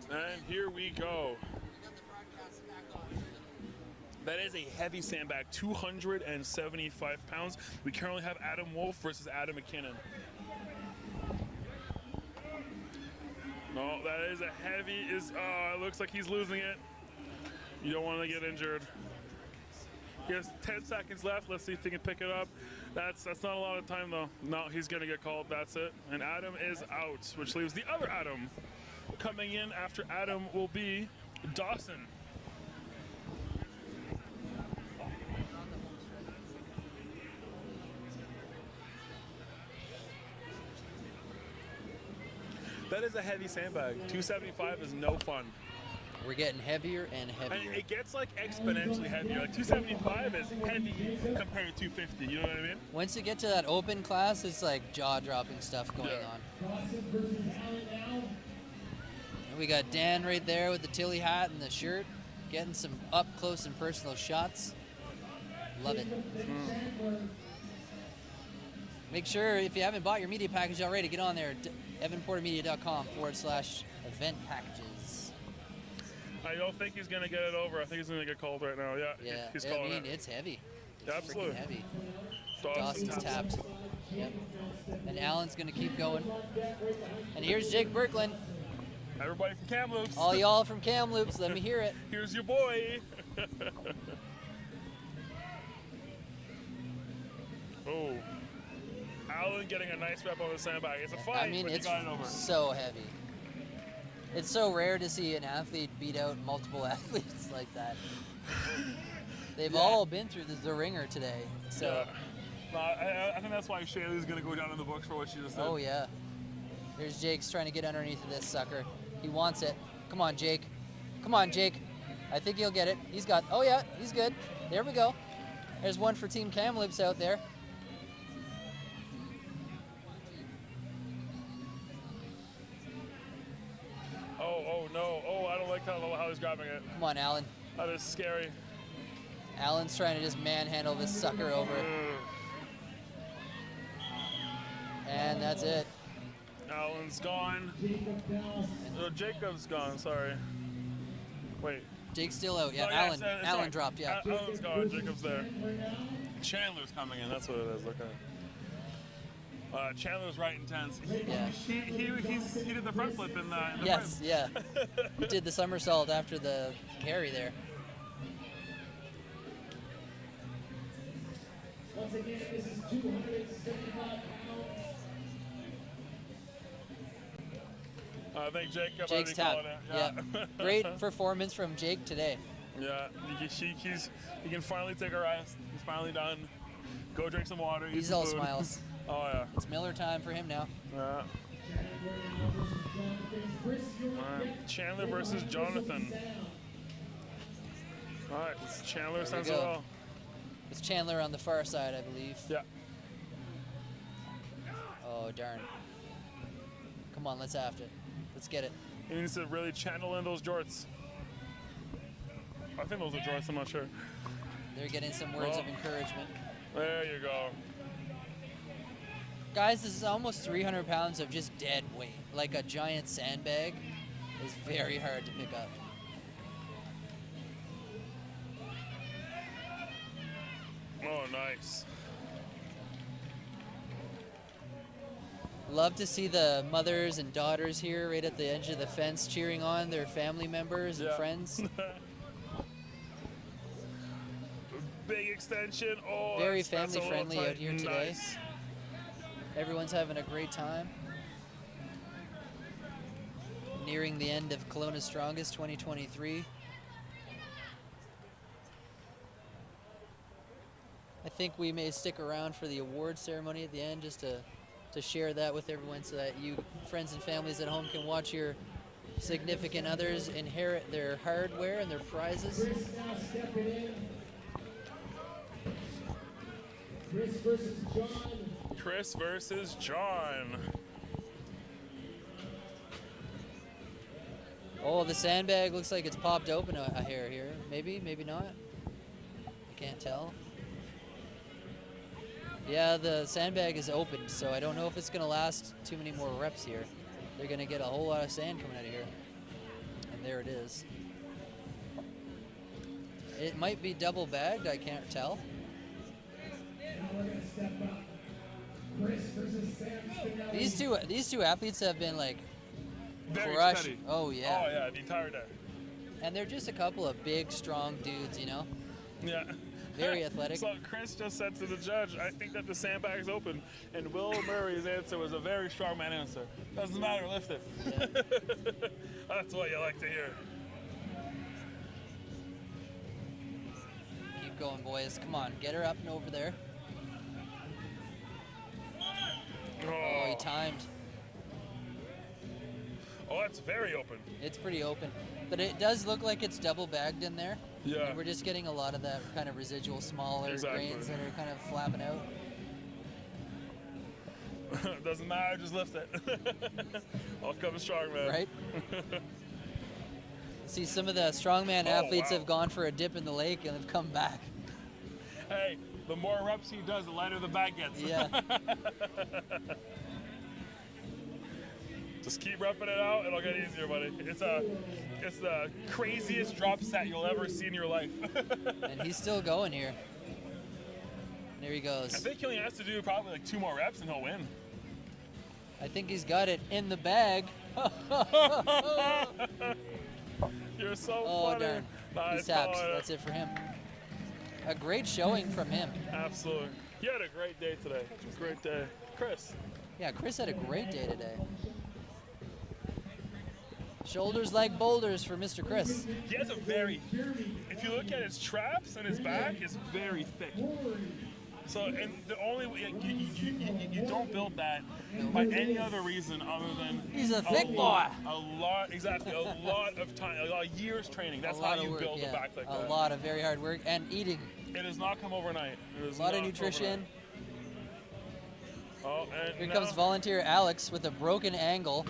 And here we go. That is a heavy sandbag, 275 pounds. We currently have Adam Wolf versus Adam McKinnon. No, that is a heavy. It looks like he's losing it. You don't want to get injured. He has 10 seconds left. Let's see if he can pick it up. That's not a lot of time though. No, he's gonna get called. That's it. And Adam is out, which leaves the other Adam. Coming in after Adam will be Dawson. That is a heavy sandbag. 275 is no fun. We're getting heavier and And heavier. it gets like exponentially heavier. Like 275 is heavy compared to 250. You know what I mean? Once you get to that open class, it's like jaw-dropping stuff going Yeah. on. And we got Dan right there with the Tilly hat and the shirt, getting some up close and personal shots. Love it. Make sure, if you haven't bought your media package already, get on there, evanportermedia.com/event packages. I don't think he's gonna get it over. I think he's gonna get called right now. Yeah, Yeah, he's I calling mean, it. it's heavy. Yeah, absolutely. Freaking heavy. Dawson's Dawson's tapped. Yep. And Allen's gonna keep going. And here's Jake Birkeland. Everybody from Kamloops. All y'all from Kamloops, let me hear it. Here's your boy. Oh, Allen getting a nice rep on the sandbag. It's a fight, I mean, but it's he got it over. so heavy. It's so rare to see an athlete beat out multiple athletes like that. They've all been through the ringer today. So, No, I think that's why Shaylee's gonna go down in the books for what she just did. oh yeah. Here's Jake's trying to get underneath of this sucker. He wants it. Come on, Jake. Come on, Jake. I think he'll get it. He's got, oh yeah, he's good. There we go. There's one for Team Kamloops out there. Oh no. Oh, I don't like how he's grabbing it. Come on, Allen. That is scary. Allen's trying to just manhandle this sucker over. And that's it. Allen's gone. Jacob's gone, sorry. Wait. Jake's still out. Yeah, Oh, Allen. it's Allen sorry. dropped. Yeah. Allen's gone. Jacob's there. Chandler's coming in. That's what it is. Look at it. Chandler's right intense. Yeah. He did the front flip in the Yes. frame. Yeah. He did the somersault after the carry there. Once again, this is 275 pounds. I think Jacob. Jake's already tap. called it. Yeah. Great performance from Jake today. Yeah. He can finally take a rest. He's finally done. Go drink some water. Eat He's some all food. smiles. Oh yeah. It's Miller time for him now. Yeah. Alright, Chandler versus Jonathan. Alright, Chandler sounds go. well. It's Chandler on the far side, I believe. Yeah. Oh, darn. Come on, let's aft it. Let's get it. He needs to really channel in those jorts. I think those are jorts, I'm not sure. They're getting some words of encouragement. There you go. Guys, this is almost 300 pounds of just dead weight. Like a giant sandbag is very hard to pick up. Oh, nice. Love to see the mothers and daughters here right at the edge of the fence cheering on their family members and Yeah. friends. Big extension. Oh, Very that's a family little friendly tight. out here today. Nice. Everyone's having a great time. Nearing the end of Kelowna's Strongest 2023. I think we may stick around for the award ceremony at the end just to share that with everyone so that you friends and families at home can watch your significant others inherit their hardware and their prizes. Chris now stepping in. Chris versus John. Chris versus John. Oh, the sandbag looks like it's popped open a hair here. Maybe, maybe not. I can't tell. Yeah, the sandbag is open, so I don't know if it's going to last too many more reps here. They're going to get a whole lot of sand coming out of here. And there it is. It might be double bagged, I can't tell. Now we're going to step up. Chris versus Sam Spinelli. These two athletes have been like Very crushing. steady. Oh yeah. Oh, yeah, the entire day. And they're just a couple of big, strong dudes, you know? Yeah. Very athletic. So Chris just said to the judge, I think that the sandbag's open. And Will Murray's answer was a very strong man answer. Doesn't matter, lift it. Yeah. That's what you like to hear. Keep going, boys. Come on, get her up and over there. Oh, he timed. Oh, it's very open. It's pretty open. But it does look like it's double bagged in there. Yeah. And we're just getting a lot of that kind of residual smaller Exactly. grains that are kind of flapping out. Doesn't matter, just lift it. I'll come strong, man. Right? See, some of the strongman Oh, athletes wow. have gone for a dip in the lake and have come back. Hey, the more reps he does, the lighter the bag gets. Yeah. Just keep repping it out, it'll get easier, buddy. It's the craziest drop set you'll ever see in your life. And he's still going here. There he I goes. think he only has to do probably like 2 more reps and he'll win. I think he's got it in the bag. You're so Oh, funny. darn. Nice He's tapped. call, yeah. That's it for him. A great showing from him. Absolutely. You had a great day today. Great day. Chris. Yeah, Chris had a great day today. Shoulders like boulders for Mr. Chris. He has a very, if you look at his traps and his back, is very thick. So, and the only way, you don't build that by any other reason other than He's a thick lot, a lot, exactly, a lot of time, a lot of years training. That's a lot how of you work, build yeah. a back like a that. lot of very hard work and eating. It does not come overnight. It is A lot of not nutrition. overnight. Oh, and Here now, comes volunteer Alex with a broken angle,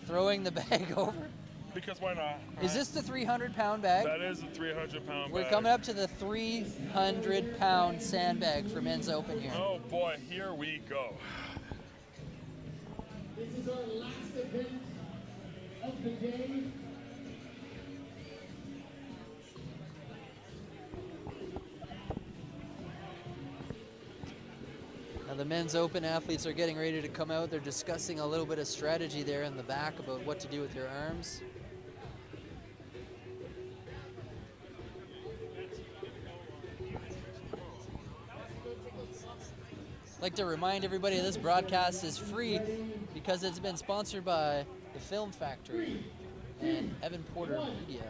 throwing the bag over. because why not? Is this the 300-pound bag? That is a 300-pound We're bag. coming up to the 300-pound sandbag for men's open here. Oh boy, here we go. This is our last event of the day. Now the men's open athletes are getting ready to come out. They're discussing a little bit of strategy there in the back about what to do with their arms. I'd like to remind everybody this broadcast is free because it's been sponsored by the Film Factory and Evan Porter Media.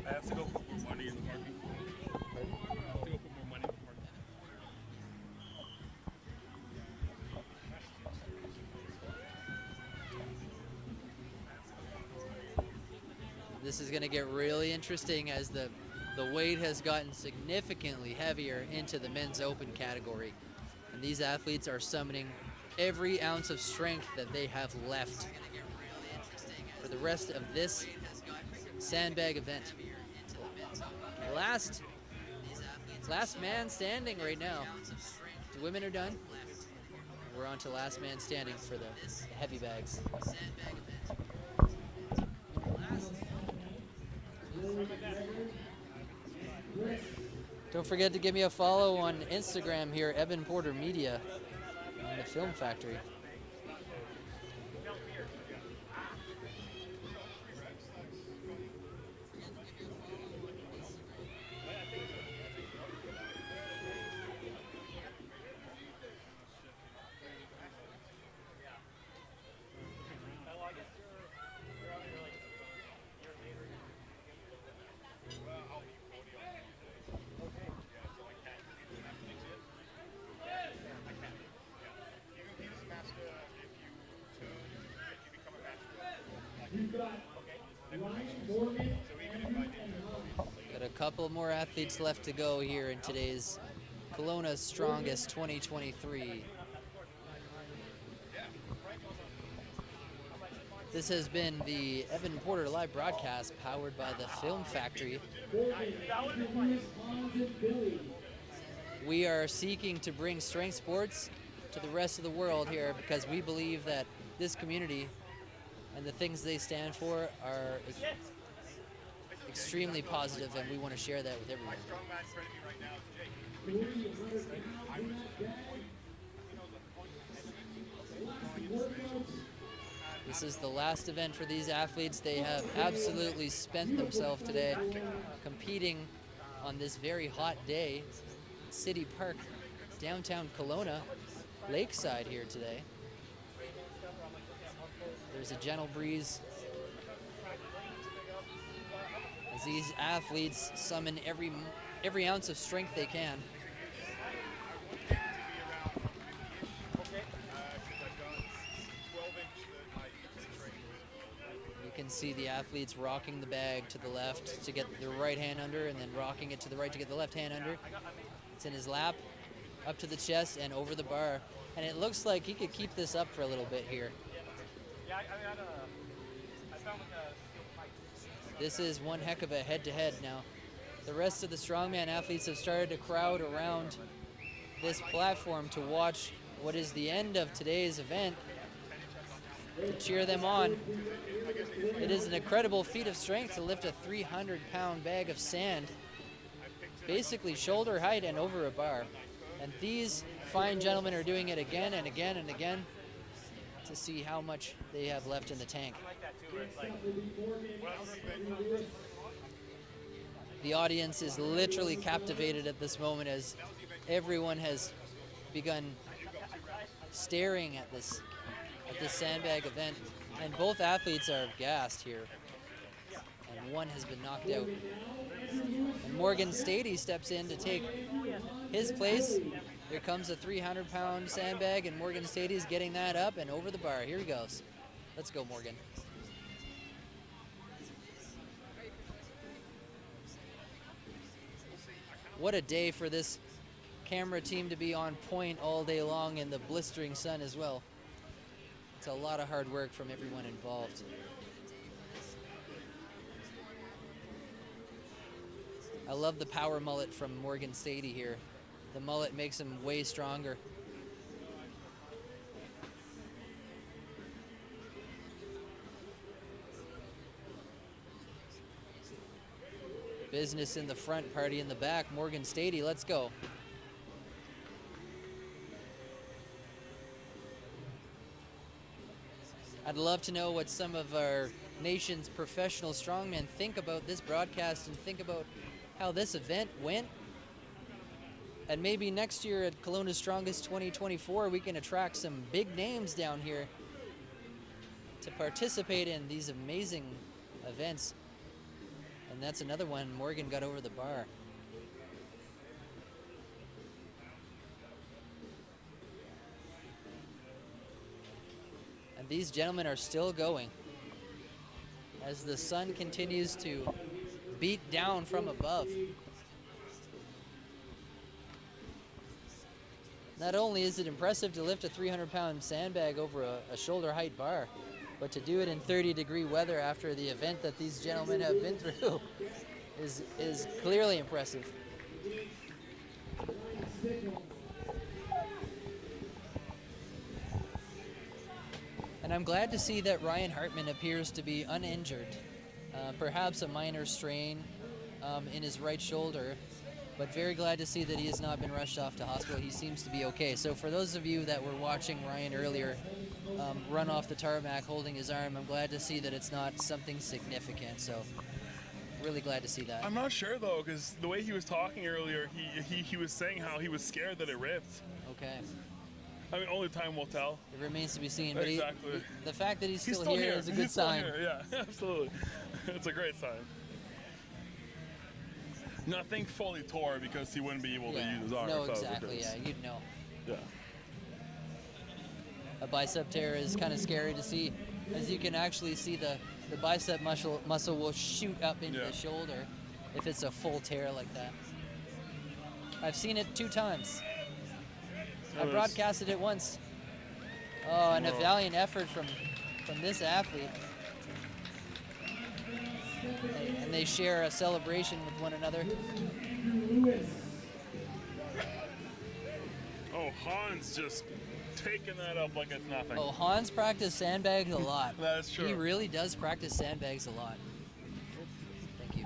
I have to go put more money in the parking. I have to go put more money in the parking. This is going to get really interesting as the weight has gotten significantly heavier into the men's open category. And these athletes are summoning every ounce of strength that they have left for the rest of this sandbag event. Last man standing right now. The women are done. We're on to last man standing for the heavy bags. Don't forget to give me a follow on Instagram here, Evan Porter Media, and the Film Factory. Got a couple more athletes left to go here in today's Kelowna's Strongest 2023. This has been the Evan Porter live broadcast powered by the Film Factory. We are seeking to bring strength sports to the rest of the world here because we believe that this community and the things they stand for are extremely positive, and we want to share that with everyone. This is the last event for these athletes. They have absolutely spent themselves today competing on this very hot day. City Park, downtown Kelowna, lakeside here today. There's a gentle breeze as these athletes summon every ounce of strength they can. You can see the athletes rocking the bag to the left to get the right hand under, and then rocking it to the right to get the left hand under. It's in his lap, up to the chest and over the bar. And it looks like he could keep this up for a little bit here. This is one heck of a head-to-head now. The rest of the strongman athletes have started to crowd around this platform to watch what is the end of today's event, to cheer them on. It is an incredible feat of strength to lift a 300-pound bag of sand, basically shoulder height and over a bar. And these fine gentlemen are doing it again and again and again to see how much they have left in the tank. The audience is literally captivated at this moment as everyone has begun staring at this sandbag event, and both athletes are gassed here, and one has been knocked out. And Morgan Stady steps in to take his place. Here comes a 300-pound sandbag, and Morgan Stady's getting that up and over the bar. Here he goes. Let's go, Morgan. What a day for this camera team to be on point all day long in the blistering sun as well. It's a lot of hard work from everyone involved. I love the power mullet from Morgan Stady here. The mullet makes him way stronger. Business in the front, party in the back. Morgan Stady, let's go. I'd love to know what some of our nation's professional strongmen think about this broadcast and think about how this event went. And maybe next year at Kelowna's Strongest 2024, we can attract some big names down here to participate in these amazing events. And that's another one. Morgan got over the bar. And these gentlemen are still going as the sun continues to beat down from above. Not only is it impressive to lift a 300-pound sandbag over a shoulder height bar, but to do it in 30-degree weather after the event that these gentlemen have been through is clearly impressive. And I'm glad to see that Ryan Hartman appears to be uninjured. Perhaps a minor strain in his right shoulder, but very glad to see that he has not been rushed off to hospital. He seems to be okay. So for those of you that were watching Ryan earlier run off the tarmac holding his arm, I'm glad to see that it's not something significant. So really glad to see that. I'm not sure though, because the way he was talking earlier, he was saying how he was scared that it ripped. Okay. I mean, only time will tell. It remains to be seen. But Exactly. the fact that he's still here is a good He's still sign. here, yeah, absolutely. It's a great sign. Nothing fully tore because he wouldn't be able to use his arm. No, if that was the exactly. case. Yeah, you'd know. Yeah. A bicep tear is kind of scary to see, as you can actually see the bicep muscle will shoot up into the shoulder if it's a full tear like that. I've seen it 2 times. I broadcasted it once. Oh, and a valiant effort from this athlete. And they share a celebration with one another. Oh, Hans just taking that up like it's nothing. Oh, Hans practiced sandbags a lot. That is true. He really does practice sandbags a lot. Thank you.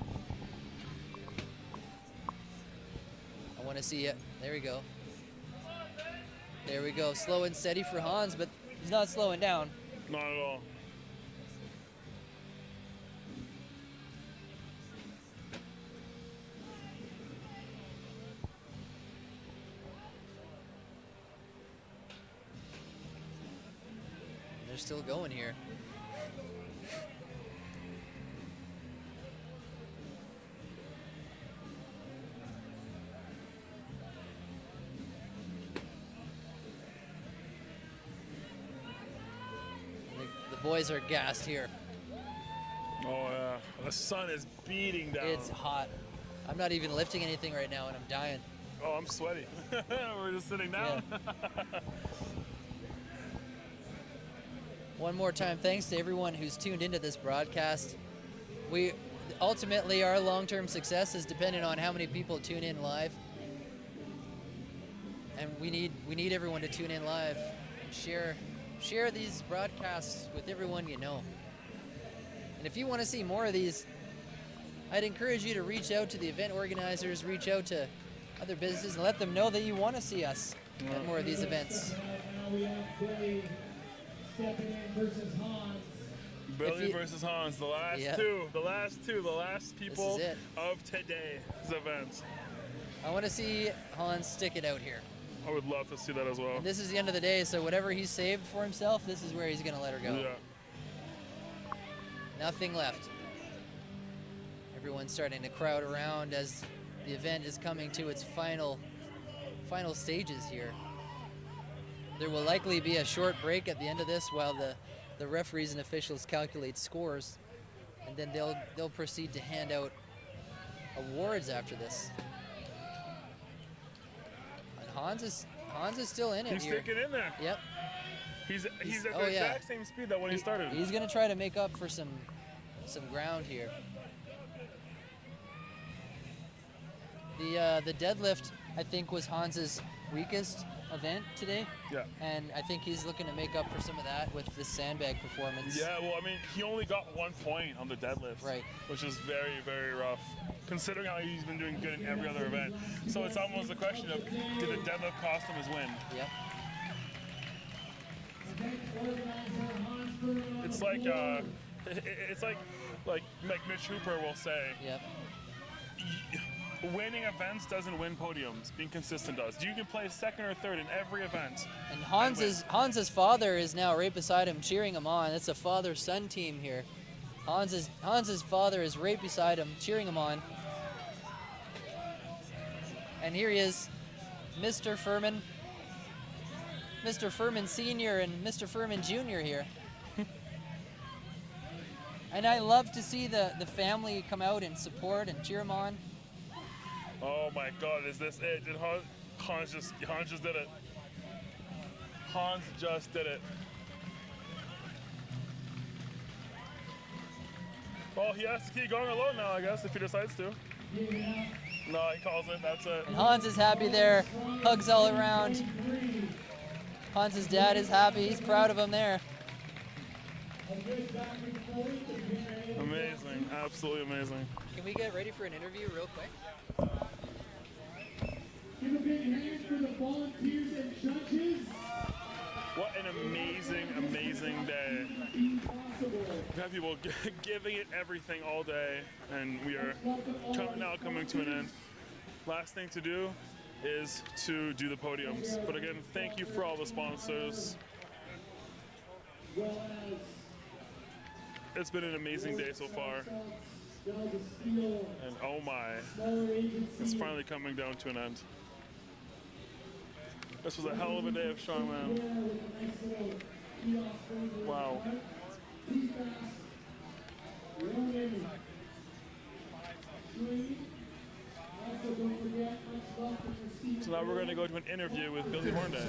I want to see it. There we go. There we go. Slow and steady for Hans, but he's not slowing down. Not at all. They're still going here. The boys are gassed here. Oh yeah, the sun is beating down. It's hot. I'm not even lifting anything right now, and I'm dying. Oh, I'm sweaty. We're just sitting down. Yeah. One more time, thanks to everyone who's tuned into this broadcast. We ultimately, our long-term success is dependent on how many people tune in live, and we need everyone to tune in live and share these broadcasts with everyone you know. And if you want to see more of these, I'd encourage you to reach out to the event organizers, reach out to other businesses, and let them know that you want to see us at more of these events. Now we have Billy stepping in versus Hans. Billy versus Hans, the last the last people This is it. of today's event. I want to see Hans stick it out here. I would love to see that as well. And this is the end of the day, so whatever he's saved for himself, this is where he's going to let her go. Yeah. Nothing left. Everyone's starting to crowd around as the event is coming to its final stages here. There will likely be a short break at the end of this while the referees and officials calculate scores, and then they'll proceed to hand out awards after this. And Hans is still in it He's here. sticking in there. Yep. He's at the exact same speed that when he started. He's gonna try to make up for some ground here. The deadlift, I think, was Hans's weakest event today. Yeah. And I think he's looking to make up for some of that with this sandbag performance. Yeah, well, I mean, he only got 1 point on the deadlift. Right. Which is very, very rough. considering how he's been doing good in every other event. So it's almost a question of, did the deadlift cost him his win? Yep. It's like like Mitch Hooper will say, Yep. winning events doesn't win podiums. Being consistent does. You can play second or third in every event. And Hans's father is now right beside him, cheering him on. It's a father-son team here. Hans's father is right beside him, cheering him on. And here he is, Mr. Furman. Mr. Furman Sr. and Mr. Furman Jr. here. And I love to see the family come out and support and cheer him on. Oh my God, is this it? Did Hans just did it. Hans just did it. Well, he has to keep going alone now, I guess, if he decides to. No, he calls it, that's it. And Hans is happy there, hugs all around. Hans's dad is happy, he's proud of him there. Amazing, absolutely amazing. Can we get ready for an interview real quick? Give a big hand for the volunteers and judges. What an amazing, amazing day. We have people giving it everything all day, and we are now coming to an end. Last thing to do is to do the podiums. But again, thank you for all the sponsors. It's been an amazing day so far. And oh my, it's finally coming down to an end. This was a hell of a day of strongman. Wow. So now we're going to go to an interview with Billy Hornday.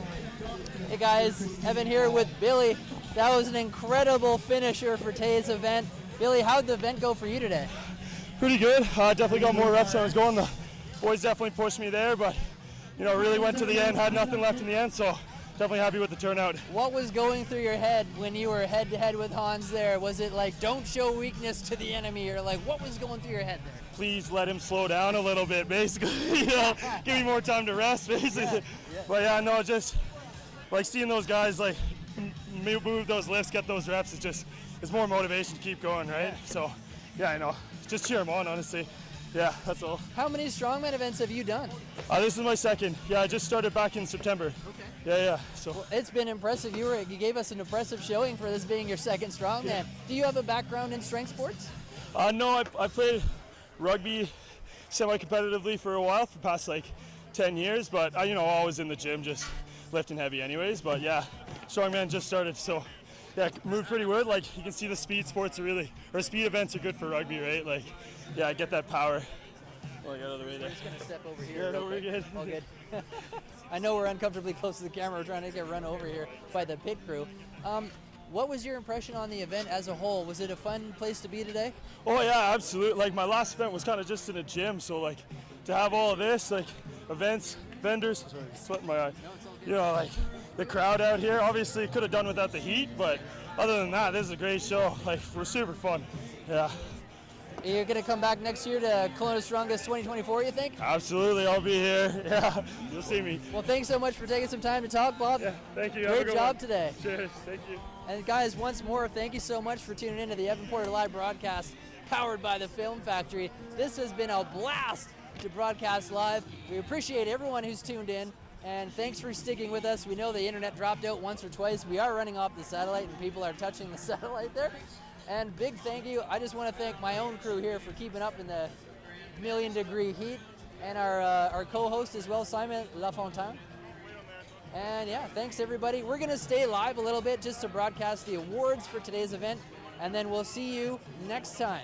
Hey guys, Evan here with Billy. That was an incredible finisher for today's event. Billy, how'd the event go for you today? Pretty good. Definitely got more reps than I was going. The boys definitely pushed me there, but really went to the end, had nothing left in the end, so definitely happy with the turnout. What was going through your head when you were head-to-head with Hans there? Was it like, don't show weakness to the enemy, or like, what was going through your head there? Please let him slow down a little bit, basically. Give me more time to rest, basically. Yeah. But yeah, no, just like seeing those guys like move those lifts, get those reps, it's more motivation to keep going, right? So yeah, I know. Just cheer them on, honestly. Yeah, that's all. How many strongman events have you done? This is my second. Yeah, I just started back in September. Okay. Yeah. So well, it's been impressive. You gave us an impressive showing for this being your second strongman. Yeah. Do you have a background in strength sports? No, I played rugby semi-competitively for a while, for the past like 10 years, but always in the gym, just lifting heavy anyways. But yeah, strongman just started, so yeah, moved pretty good. Like you can see the speed sports speed events are good for rugby, right? Like, yeah, I get that power. Oh, I got out of the way there. I'm just gonna step over here. Yeah, no, we're good. All good. I know we're uncomfortably close to the camera. We're trying to get run over here by the pit crew. What was your impression on the event as a whole? Was it a fun place to be today? Oh yeah, absolutely. Like my last event was kind of just in a gym, so like to have all of this, like events, vendors, sorry, sweating my eye. Like the crowd out here. Obviously, could have done without the heat, but other than that, this is a great show. Like we're super fun. Yeah. You're gonna come back next year to Kelowna Strongest 2024, you think? Absolutely, I'll be here. Yeah, you'll see me. Well, thanks so much for taking some time to talk, Bob. Yeah, thank you. Great job today. Cheers, thank you. And guys, once more, thank you so much for tuning in to the Evan Porter Live broadcast, powered by the Film Factory. This has been a blast to broadcast live. We appreciate everyone who's tuned in, and thanks for sticking with us. We know the internet dropped out once or twice. We are running off the satellite, and people are touching the satellite there. And big thank you. I just want to thank my own crew here for keeping up in the million-degree heat, and our co-host as well, Simon Lafontaine. And yeah, thanks everybody. We're going to stay live a little bit just to broadcast the awards for today's event, and then we'll see you next time.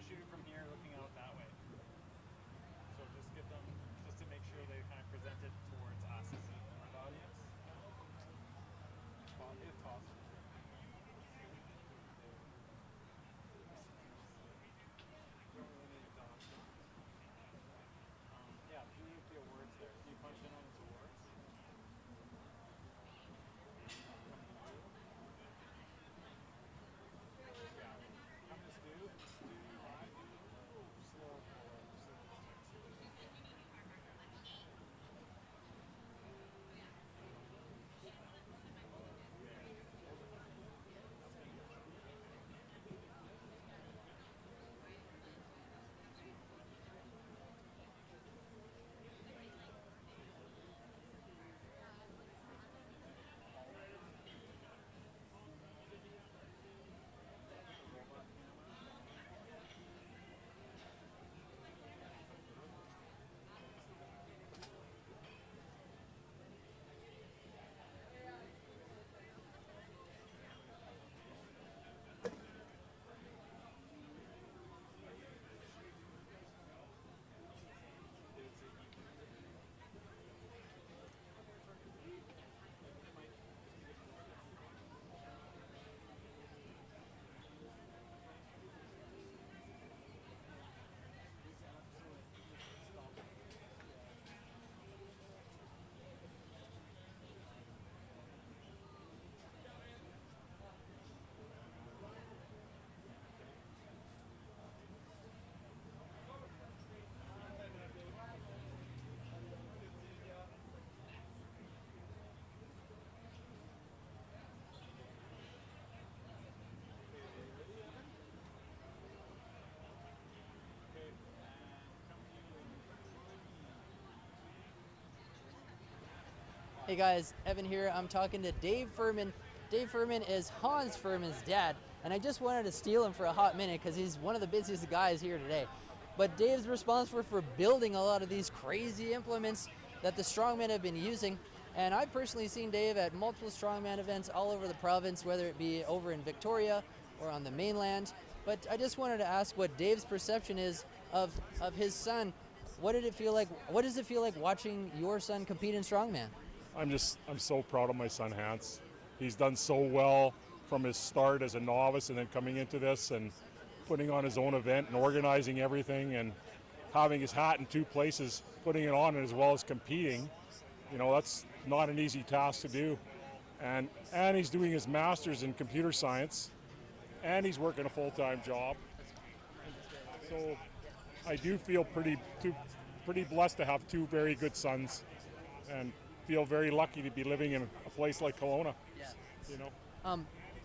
shooting from here, looking out that way. So just get them, just to make sure they kind of present it towards us as an audience. If possible. Don't really need to dodge. Yeah, do you feel words there? Can you punch in on the words? Come to stew. Slow forward. Hey guys, Evan here. I'm talking to Dave Furman. Dave Furman is Hans Furman's dad, and I just wanted to steal him for a hot minute because he's one of the busiest guys here today. But Dave's responsible for building a lot of these crazy implements that the strongmen have been using. And I've personally seen Dave at multiple strongman events all over the province, whether it be over in Victoria or on the mainland. But I just wanted to ask what Dave's perception is of his son. What did it feel like? What does it feel like watching your son compete in strongman? I'm so proud of my son Hans. He's done so well from his start as a novice and then coming into this and putting on his own event and organizing everything and having his hat in two places, putting it on as well as competing. You know, that's not an easy task to do. And he's doing his master's in computer science and he's working a full-time job. So I do feel pretty blessed to have two very good sons and feel very lucky to be living in a place like Kelowna. Yeah. You know.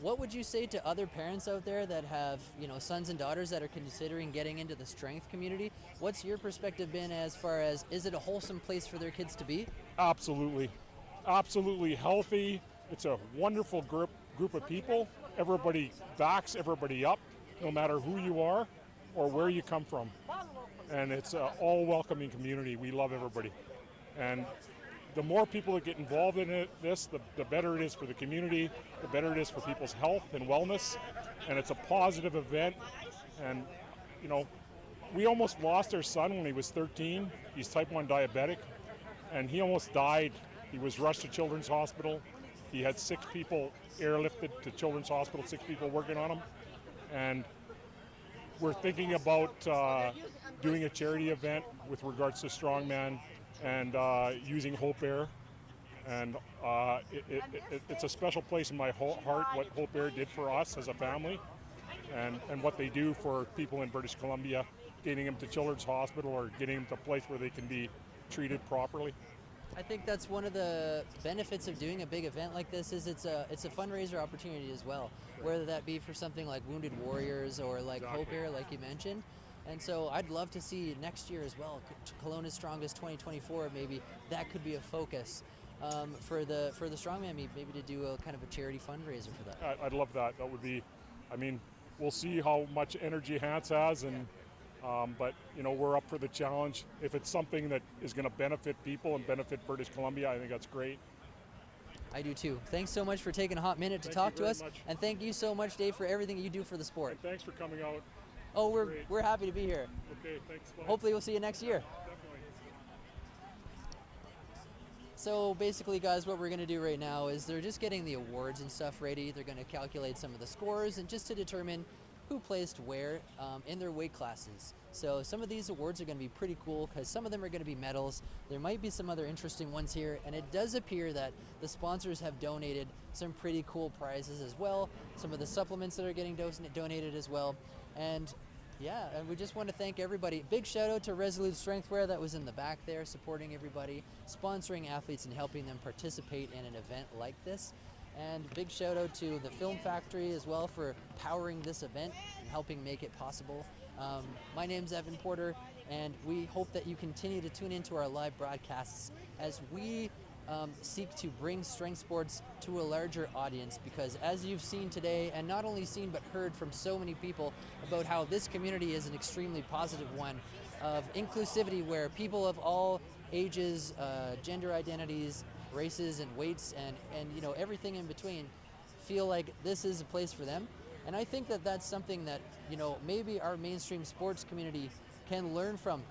What would you say to other parents out there that have, sons and daughters that are considering getting into the strength community? What's your perspective been as far as, is it a wholesome place for their kids to be? Absolutely. Absolutely healthy. It's a wonderful group of people. Everybody backs everybody up, no matter who you are or where you come from. And it's an all-welcoming community. We love everybody. And the more people that get involved in this, the better it is for the community, the better it is for people's health and wellness, and it's a positive event. And, we almost lost our son when he was 13. He's type 1 diabetic, and he almost died. He was rushed to Children's Hospital. He had 6 people airlifted to Children's Hospital, 6 people working on him. And we're thinking about doing a charity event with regards to strongman and using Hope Air, and it's a special place in my heart what Hope Air did for us as a family, and what they do for people in British Columbia, getting them to Children's Hospital or getting them to a place where they can be treated properly. I think that's one of the benefits of doing a big event like this is it's a fundraiser opportunity as well, whether that be for something like Wounded Warriors or like Exactly. Hope Air, like you mentioned. And so I'd love to see next year as well, Kelowna's Strongest 2024, maybe that could be a focus for the strongman meet, maybe to do a kind of a charity fundraiser for that. I'd love that. That would be, we'll see how much energy Hans has, and but we're up for the challenge. If it's something that is going to benefit people and benefit British Columbia, I think that's great. I do too. Thanks so much for taking a hot minute to Thank talk you to very us, much. and thank you so much, Dave, for everything you do for the sport. And thanks for coming out. Oh, Great. we're happy to be here. Okay, thanks. Bye. Hopefully we'll see you next year. Definitely. So basically, guys, what we're going to do right now is they're just getting the awards and stuff ready. They're going to calculate some of the scores and just to determine who placed where in their weight classes. So some of these awards are going to be pretty cool because some of them are going to be medals. There might be some other interesting ones here, and it does appear that the sponsors have donated some pretty cool prizes as well. Some of the supplements that are getting donated as well. And yeah, and we just want to thank everybody. Big shout out to Resolute Strengthwear that was in the back there supporting everybody, sponsoring athletes and helping them participate in an event like this. And big shout out to the Film Factory as well for powering this event and helping make it possible. My name's Evan Porter, and we hope that you continue to tune into our live broadcasts as we seek to bring strength sports to a larger audience, because as you've seen today, and not only seen but heard from so many people about how this community is an extremely positive one of inclusivity where people of all ages, gender identities, races and weights and you know everything in between feel like this is a place for them. And I think that that's something that, you know, maybe our mainstream sports community can learn from,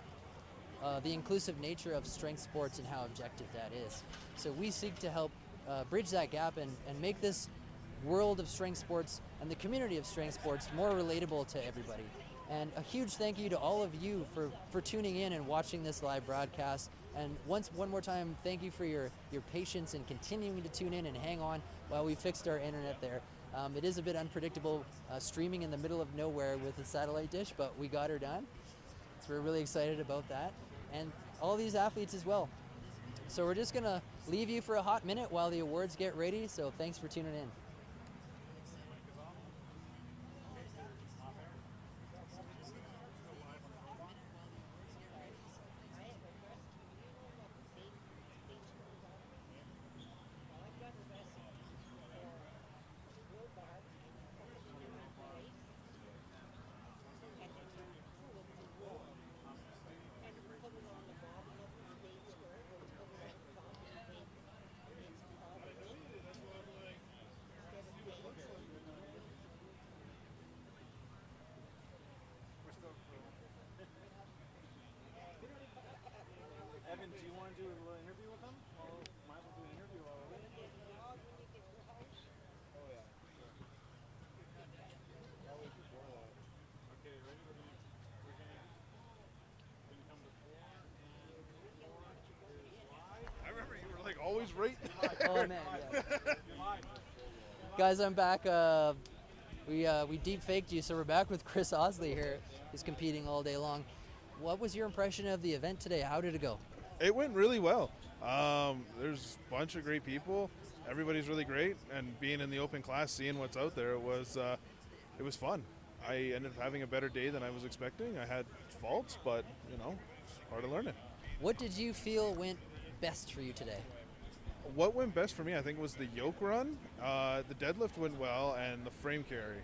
the inclusive nature of strength sports and how objective that is. So we seek to help bridge that gap and make this world of strength sports and the community of strength sports more relatable to everybody. And a huge thank you to all of you for tuning in and watching this live broadcast. And one more time, thank you for your patience and continuing to tune in and hang on while we fixed our internet there. It is a bit unpredictable streaming in the middle of nowhere with a satellite dish, but we got her done. So we're really excited about that. And all these athletes as well. So we're just gonna leave you for a hot minute while the awards get ready. So thanks for tuning in. Evan, do you want to do a little interview with them? Well, might as well do an interview while we're waiting. Oh yeah. Okay, ready? We're gonna come to 4 and 4 is live. I remember you were like always right. Oh man, yeah. Guys, I'm back. We deep faked you, so we're back with Chris Osley here. He's competing all day long. What was your impression of the event today? How did it go? It went really well. There's a bunch of great people. Everybody's really great, and being in the open class, seeing what's out there, it was fun. I ended up having a better day than I was expecting. I had faults, but you know, it's part of learning. What did you feel went best for you today? What went best for me, I think, was the yoke run. The deadlift went well, and the frame carry.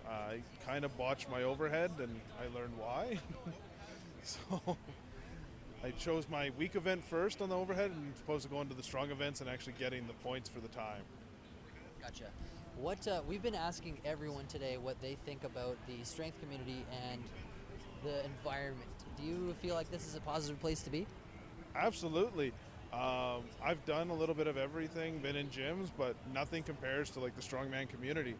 I kind of botched my overhead, and I learned why. So I chose my weak event first on the overhead and supposed to go into the strong events and actually getting the points for the time. Gotcha. What we've been asking everyone today what they think about the strength community and the environment. Do you feel like this is a positive place to be? Absolutely. I've done a little bit of everything, been in gyms, but nothing compares to like the strongman community.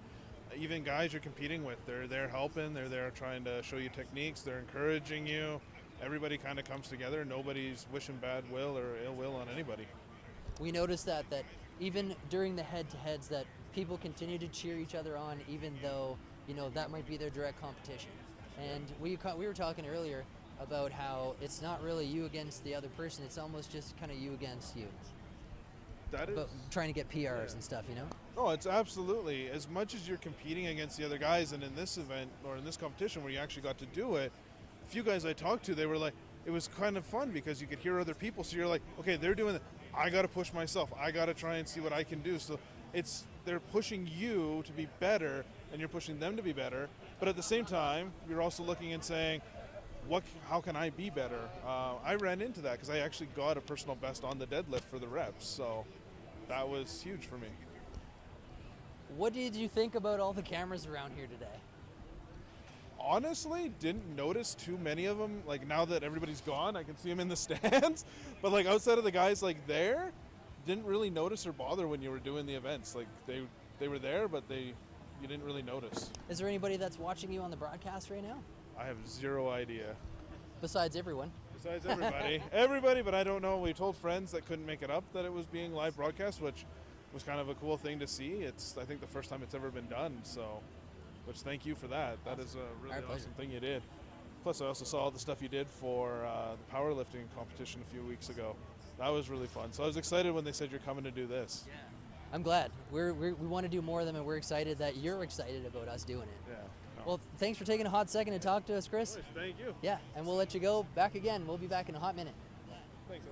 Even guys you're competing with, they're there helping, they're there trying to show you techniques, they're encouraging you. Everybody kind of comes together. Nobody's wishing bad will or ill will on anybody. We noticed that even during the head-to-heads that people continue to cheer each other on, even though, you know, that might be their direct competition. And we were talking earlier about how it's not really you against the other person, it's almost just kind of you against you. That is. But trying to get PRs and stuff, you know? Oh, it's absolutely. As much as you're competing against the other guys, and in this event or in this competition where you actually got to do it, a few guys I talked to, they were like, it was kind of fun because you could hear other people. So you're like, okay, they're doing it. I got to push myself. I got to try and see what I can do. So they're pushing you to be better, and you're pushing them to be better. But at the same time, you're also looking and saying, how can I be better? I ran into that because I actually got a personal best on the deadlift for the reps. So that was huge for me. What did you think about all the cameras around here today? honestly didn't notice too many of them. Like now that everybody's gone, I can see them in the stands. But like outside of the guys like there, didn't really notice or bother when you were doing the events. Like they were there, but you didn't really notice. Is there anybody that's watching you on the broadcast right now? I have zero idea. Besides everyone. Besides everybody, but I don't know. We told friends that couldn't make it up that it was being live broadcast, which was kind of a cool thing to see. It's, I think, the first time it's ever been done, so, which thank you for that. That is a really awesome thing you did. Plus, I also saw all the stuff you did for the powerlifting competition a few weeks ago. That was really fun. So I was excited when they said you're coming to do this. Yeah. I'm glad. We want to do more of them, and we're excited that you're excited about us doing it. Yeah. No. Well, thanks for taking a hot second to talk to us, Chris. Thank you. Yeah, and we'll let you go back again. We'll be back in a hot minute. Thanks.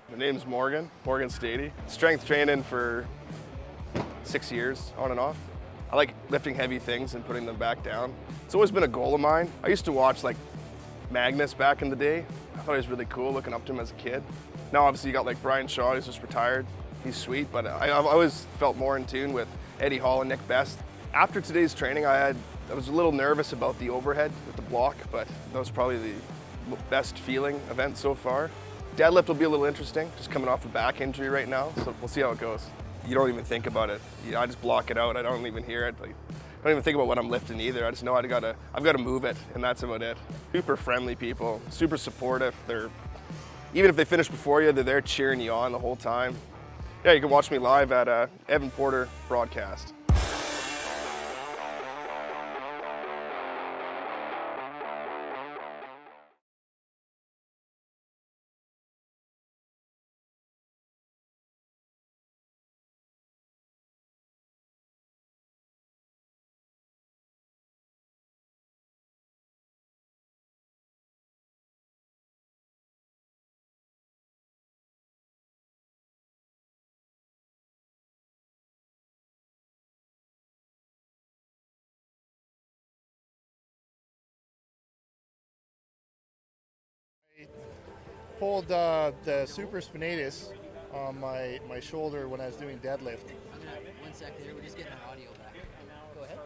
My name's Morgan Stady. Strength training for 6 years, on and off. I like lifting heavy things and putting them back down. It's always been a goal of mine. I used to watch like Magnus back in the day. I thought he was really cool, looking up to him as a kid. Now obviously you got like Brian Shaw, he's just retired. He's sweet, but I've always felt more in tune with Eddie Hall and Nick Best. After today's training, I was a little nervous about the overhead with the block, but that was probably the best feeling event so far. Deadlift will be a little interesting, just coming off a back injury right now, so we'll see how it goes. You don't even think about it. I just block it out. I don't even hear it. I don't even think about what I'm lifting either. I just know I've got to move it, and that's about it. Super friendly people, super supportive. Even if they finish before you, they're there cheering you on the whole time. Yeah, you can watch me live at Evan Porter Broadcast. Pulled the supraspinatus on my shoulder when I was doing deadlift. One second here, we're just getting our audio back. Go ahead.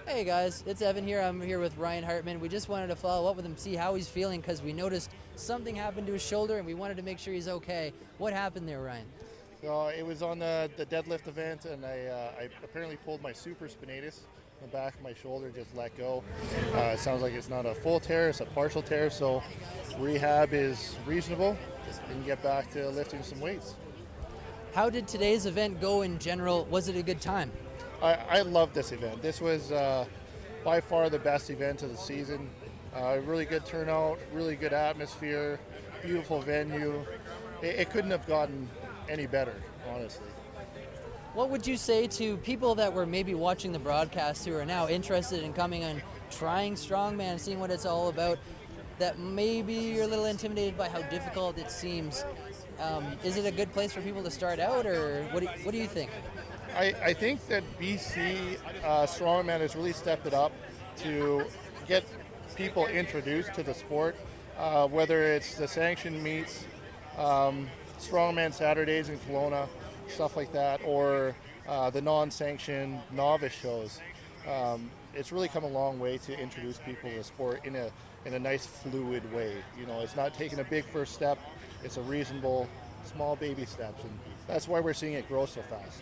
Hey guys, it's Evan here. I'm here with Ryan Hartman. We just wanted to follow up with him, see how he's feeling, because we noticed something happened to his shoulder and we wanted to make sure he's okay. What happened there, Ryan? So it was on the deadlift event, and I apparently pulled my supraspinatus. The back of my shoulder just let go. It sounds like it's not a full tear, it's a partial tear, so rehab is reasonable and get back to lifting some weights. How did today's event go in general? Was it a good time? I love this event. This was by far the best event of the season. Really good turnout, really good atmosphere, beautiful venue. It couldn't have gotten any better, honestly. What would you say to people that were maybe watching the broadcast who are now interested in coming and trying strongman, seeing what it's all about, that maybe you're a little intimidated by how difficult it seems? Is it a good place for people to start out, or what do you think? I think that BC Strongman has really stepped it up to get people introduced to the sport, whether it's the sanctioned meets, Strongman Saturdays in Kelowna, stuff like that, or the non-sanctioned novice shows. It's really come a long way to introduce people to the sport in a nice fluid way. You know, it's not taking a big first step, it's a reasonable small baby steps, and that's why we're seeing it grow so fast.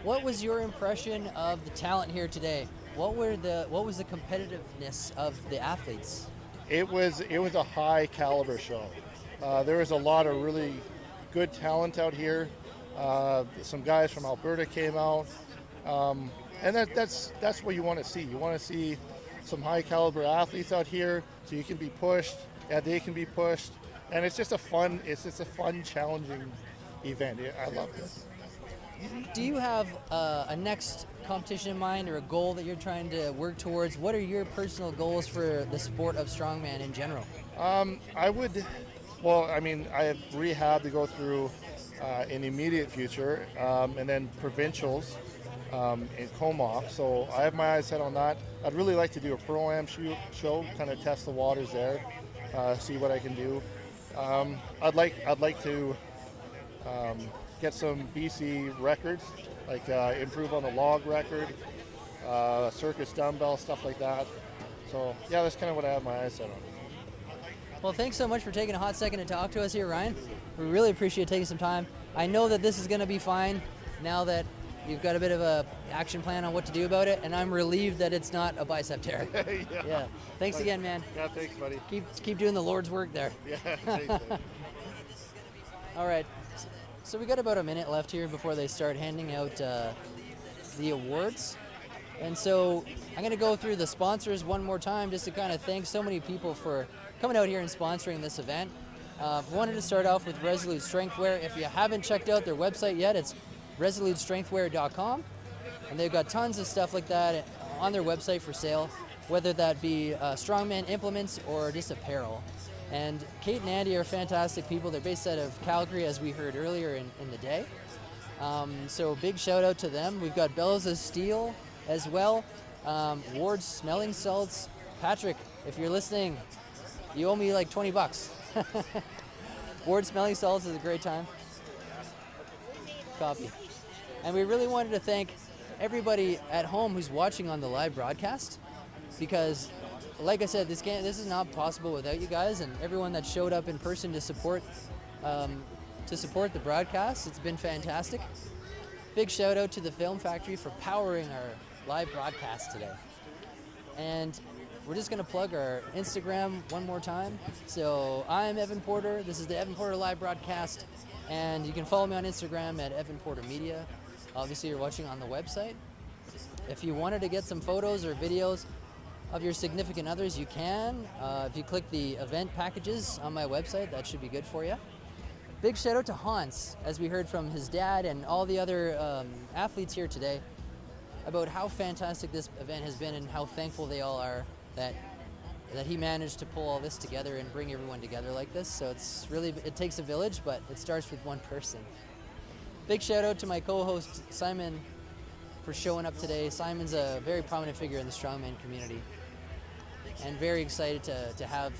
What was your impression of the talent here today? What was the competitiveness of the athletes? It was a high caliber show. There was a lot of really good talent out here. Some guys from Alberta came out, and that's what you want to see. You want to see some high caliber athletes out here, so you can be pushed, and they can be pushed, and it's just a fun, challenging event. I love this. Do you have a next competition in mind or a goal that you're trying to work towards? What are your personal goals for the sport of strongman in general? I have rehab to go through in the immediate future, and then provincials in Comox. So I have my eyes set on that. I'd really like to do a pro-am show, kind of test the waters there, see what I can do. I'd like to get some BC records, like improve on the log record, circus dumbbell, stuff like that. So yeah, that's kind of what I have my eyes set on. Well, thanks so much for taking a hot second to talk to us here, Ryan. We really appreciate taking some time. I know that this is going to be fine now that you've got a bit of a action plan on what to do about it, and I'm relieved that it's not a bicep tear. Yeah. Thanks again, man. Yeah, thanks, buddy. Keep doing the Lord's work there. Yeah, thanks, man. All right. So we got about a minute left here before they start handing out the awards. And so I'm going to go through the sponsors one more time just to kind of thank so many people for coming out here and sponsoring this event. Wanted to start off with Resolute Strengthwear. If you haven't checked out their website yet, it's resolutestrengthwear.com. And they've got tons of stuff like that on their website for sale, whether that be strongman implements or just apparel. And Kate and Andy are fantastic people. They're based out of Calgary, as we heard earlier in the day. So big shout out to them. We've got Bells of Steel as well. Ward's Smelling Salts. Patrick, if you're listening, you owe me like $20. Ward's Smelling Salts is a great time. Copy. And we really wanted to thank everybody at home who's watching on the live broadcast, because like I said, this is not possible without you guys and everyone that showed up in person to support the broadcast. It's been fantastic. Big shout out to the Film Factory for powering our live broadcast today. And we're just going to plug our Instagram one more time. So I'm Evan Porter. This is the Evan Porter live broadcast. And you can follow me on Instagram at Evan Porter Media. Obviously, you're watching on the website. If you wanted to get some photos or videos of your significant others, you can. If you click the event packages on my website, that should be good for you. Big shout out to Hans, as we heard from his dad and all the other athletes here today, about how fantastic this event has been and how thankful they all are that he managed to pull all this together and bring everyone together like this. So it takes a village, but it starts with one person. Big shout out to my co-host Simon for showing up today. Simon's a very prominent figure in the strongman community, and very excited to have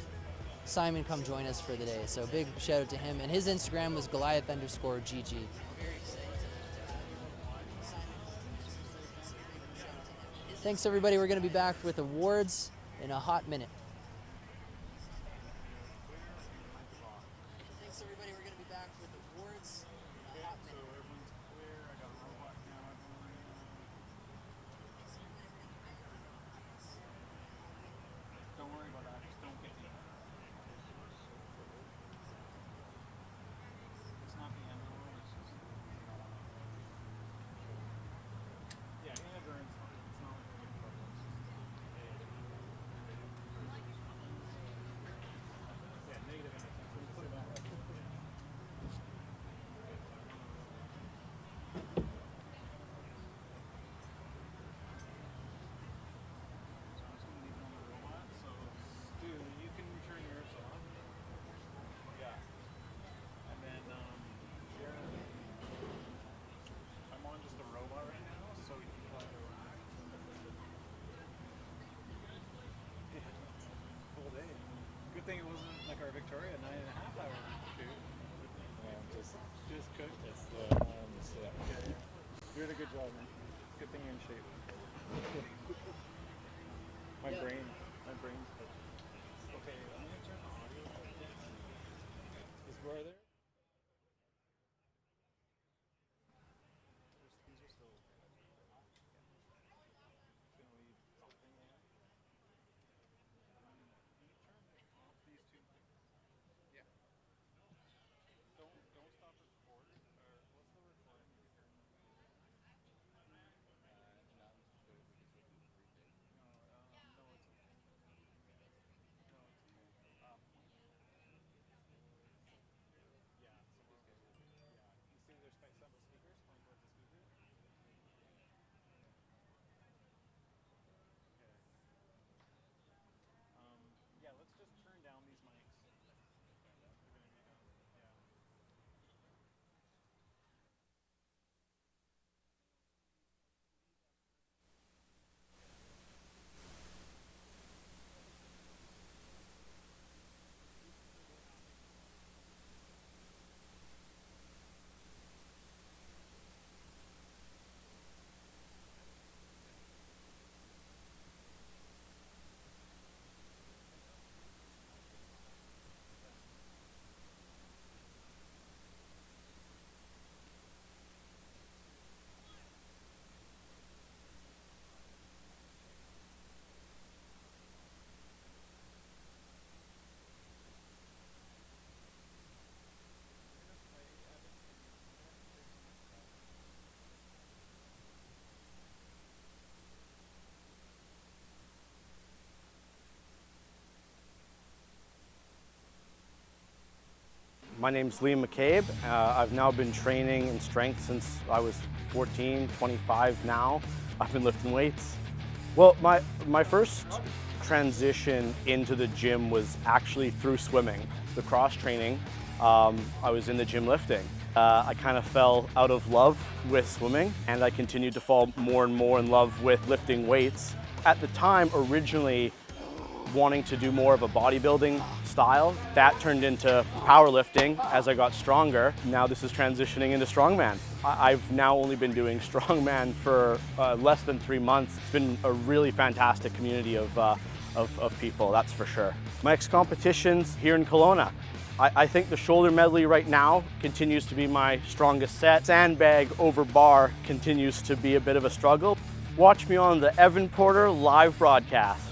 Simon come join us for the day. So big shout out to him. And his Instagram was Goliath_GG. Thanks everybody. We're going to be back with awards in a hot minute. Thanks everybody. We're going to be back with awards in a hot minute. Don't worry about that. Just don't get the. It's not the end of the world. It's just. Yeah, endurance. It's not like a big problem. It's just. Victoria, 9.5 hour shoot. Just cooked. It's the Yeah. You're doing a good job, man. Good thing you're in shape. my brain's okay. I'm gonna turn the audio up. Is Roy there? These are still. Gonna leave something there. Can you turn off these two mics? Yeah. Don't stop recording. Or what's the recording? You can turn. No, it's okay. No, it's okay. Point. Yeah, somewhere over here. Yeah. You see there's some speakers point towards the speakers? Okay. Yeah, let's just turn down these mics. They're gonna be done. Yeah. My name's Liam McCabe. I've now been training in strength since I was 14, 25 now. I've been lifting weights. Well, my first transition into the gym was actually through swimming. The cross training, I was in the gym lifting. I kind of fell out of love with swimming, and I continued to fall more and more in love with lifting weights. At the time, originally wanting to do more of a bodybuilding style. That turned into powerlifting as I got stronger. Now this is transitioning into strongman. I've now only been doing strongman for less than 3 months. It's been a really fantastic community of people, that's for sure. My next competition's here in Kelowna. I think the shoulder medley right now continues to be my strongest set. Sandbag over bar continues to be a bit of a struggle. Watch me on the Evan Porter live broadcast.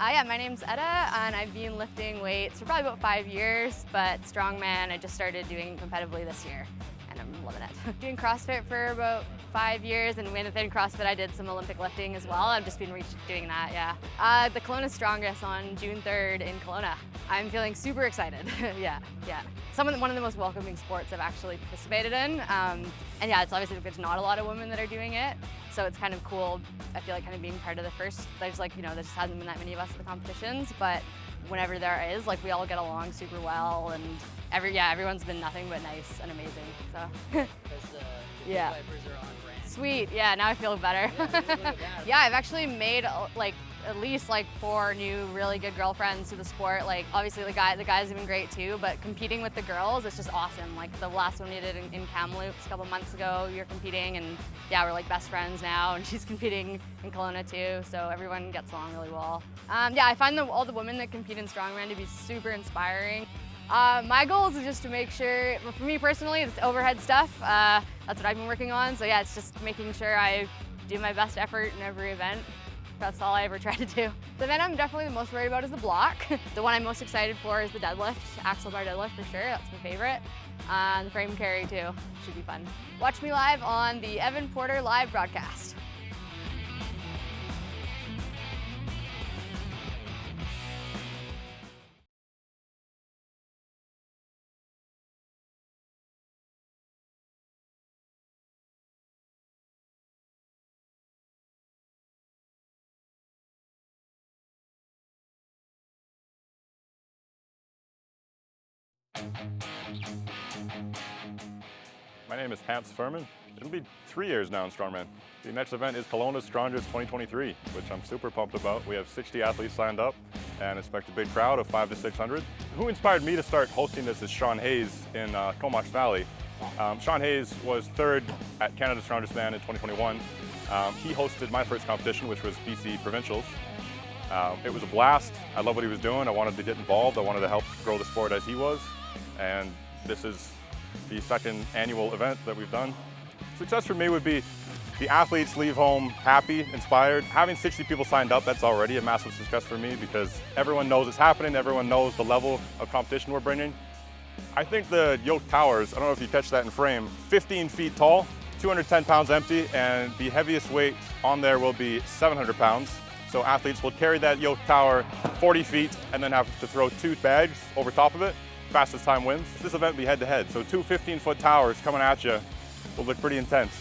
Yeah, my name's Etta, and I've been lifting weights for probably about 5 years, but strongman I just started doing competitively this year, and I'm loving it. Doing CrossFit for about 5 years, and within CrossFit I did some Olympic lifting as well. I've just been doing that, yeah. The Kelowna Strongest on June 3rd in Kelowna. I'm feeling super excited, yeah. One of the most welcoming sports I've actually participated in, and yeah, it's obviously there's not a lot of women that are doing it, so it's kind of cool. I feel like kind of being part of the first. There's like, there just hasn't been that many of us at the competitions, but whenever there is, like, we all get along super well, and everyone's been nothing but nice and amazing. So Because the yeah. wipers are on brand. Sweet, yeah, now I feel better. Yeah, I've actually made like at least like 4 new really good girlfriends through the sport. Like obviously the guys have been great too, but competing with the girls, it's just awesome. Like the last one we did in Kamloops a couple months ago, you're competing, and yeah, we're like best friends now, and she's competing in Kelowna too, so everyone gets along really well. Yeah, I find all the women that compete in strongman to be super inspiring. My goal is just to make sure, for me personally, it's overhead stuff. That's what I've been working on. So yeah, it's just making sure I do my best effort in every event. That's all I ever try to do. The event I'm definitely the most worried about is the block. The one I'm most excited for is the deadlift, axle bar deadlift for sure. That's my favorite. And the frame carry too. Should be fun. Watch me live on the Evan Porter live broadcast. My name is Hans Furman. It'll be 3 years now in Strongman. The next event is Kelowna Strongers 2023, which I'm super pumped about. We have 60 athletes signed up and expect a big crowd of 500 to 600. Who inspired me to start hosting this is Sean Hayes in Comox Valley. Sean Hayes was third at Canada's Strongest Man in 2021. He hosted my first competition, which was BC Provincials. It was a blast. I love what he was doing. I wanted to get involved. I wanted to help grow the sport as he was. And this is the second annual event that we've done. Success for me would be the athletes leave home happy, inspired. Having 60 people signed up, that's already a massive success for me because everyone knows it's happening, everyone knows the level of competition we're bringing. I think the yoke towers, I don't know if you catch that in frame, 15 feet tall, 210 pounds empty, and the heaviest weight on there will be 700 pounds. So athletes will carry that yoke tower 40 feet and then have to throw 2 bags over top of it. Fastest time wins. This event will be head-to-head, so 2 15-foot towers coming at you will look pretty intense.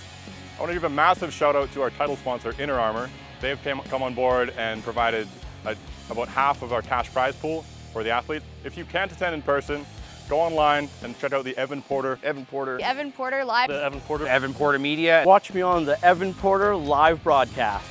I want to give a massive shout out to our title sponsor, Inner Armour. They've come on board and provided about half of our cash prize pool for the athletes. If you can't attend in person, go online and check out the Evan Porter Evan Porter Live. The Evan Porter Media. Watch me on the Evan Porter live broadcast.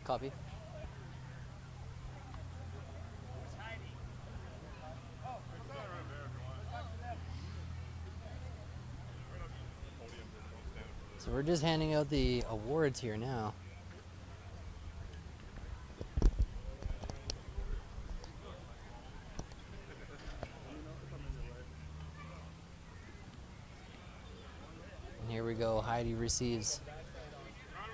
Copy. So we're just handing out the awards here now. And here we go. Heidi receives.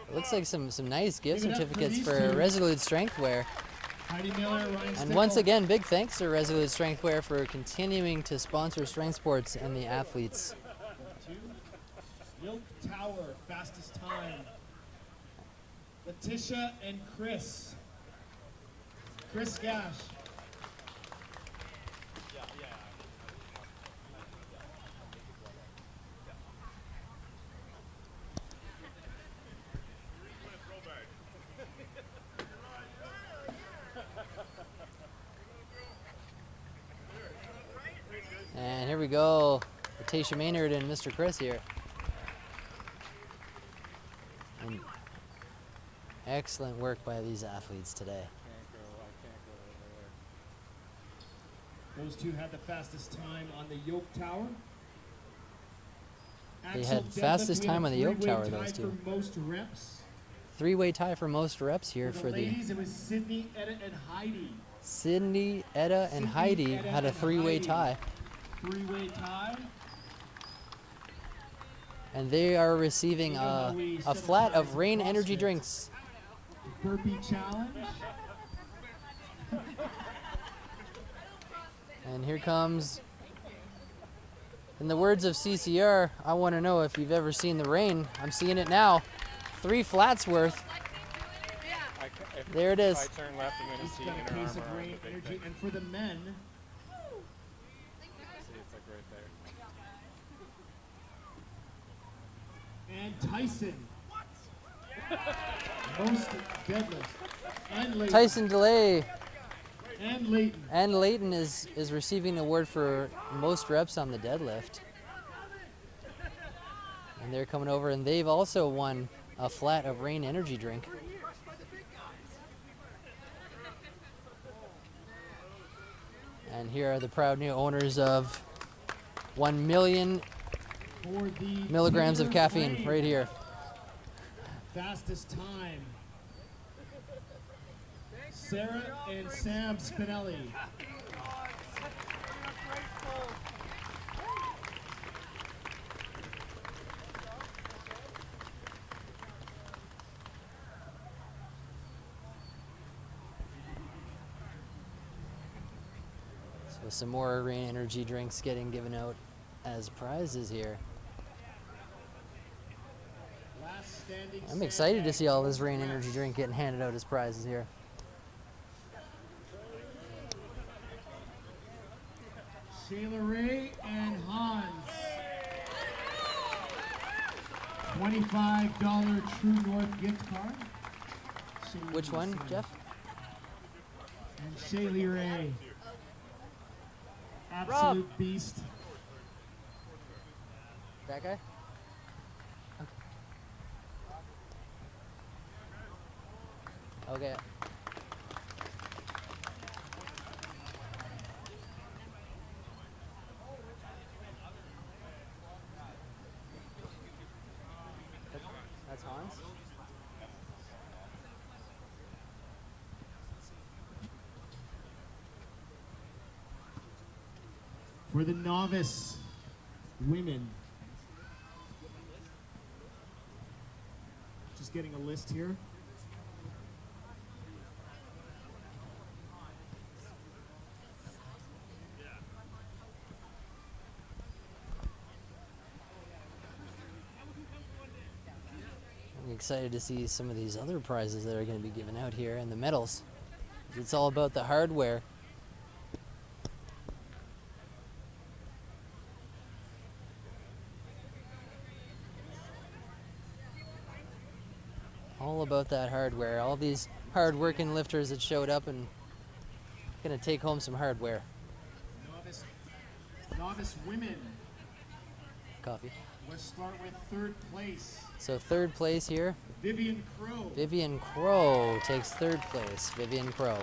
It looks like some nice gift certificates for Resolute Strengthwear. And once again, big thanks to Resolute Strengthwear for continuing to sponsor strength sports and the athletes. Yoke Tower, fastest time. Letitia and Chris. Chris Gash. And here we go. Letitia Maynard and Mr. Chris here. And excellent work by these athletes today. Those two had the fastest time on the Yoke Tower. They had fastest time on the Yoke Tower, those two. Most reps. Three-way tie for most reps here For the ladies, it was Sydney, Etta, and Heidi. Sydney, Etta, and Heidi had a three-way tie. Three-way tie. And they are receiving a flat of Rain energy drinks. Burpee challenge. And here comes, in the words of CCR, I want to know if you've ever seen the rain. I'm seeing it now. 3 flats worth. There it is. If I turn left, I'm going to see Got a Inner case of Armour on Rain the big energy. thing. And for the men, See, it's like right there. and Tyson. Most deadlift. And Leighton. Tyson DeLay And Leighton. and Leighton is receiving the award for most reps on the deadlift. And they're coming over, and they've also won a flat of Rain energy drink. And here are the proud new owners of 1 million For the milligrams of Taylor caffeine Rain. right here. Fastest time. Sarah and Sam Spinelli. So some more Rain energy drinks getting given out as prizes here. Last standing I'm excited to see all this Rain energy drink getting handed out as prizes here. Shayla Ray and Hans. $25 True North gift card. Shayla Which one, Jeff? And Shayla Ray. Absolute beast. That guy? Okay. That's Hans? For the novice women. Just getting a list here. I'm excited to see some of these other prizes that are going to be given out here and the medals. It's all about the hardware. All about that hardware. All these hard-working lifters that showed up and going to take home some hardware. Novice women. Copy. Let's start with third place. So third place here Vivian Crow. Vivian Crow takes third place. Vivian Crow.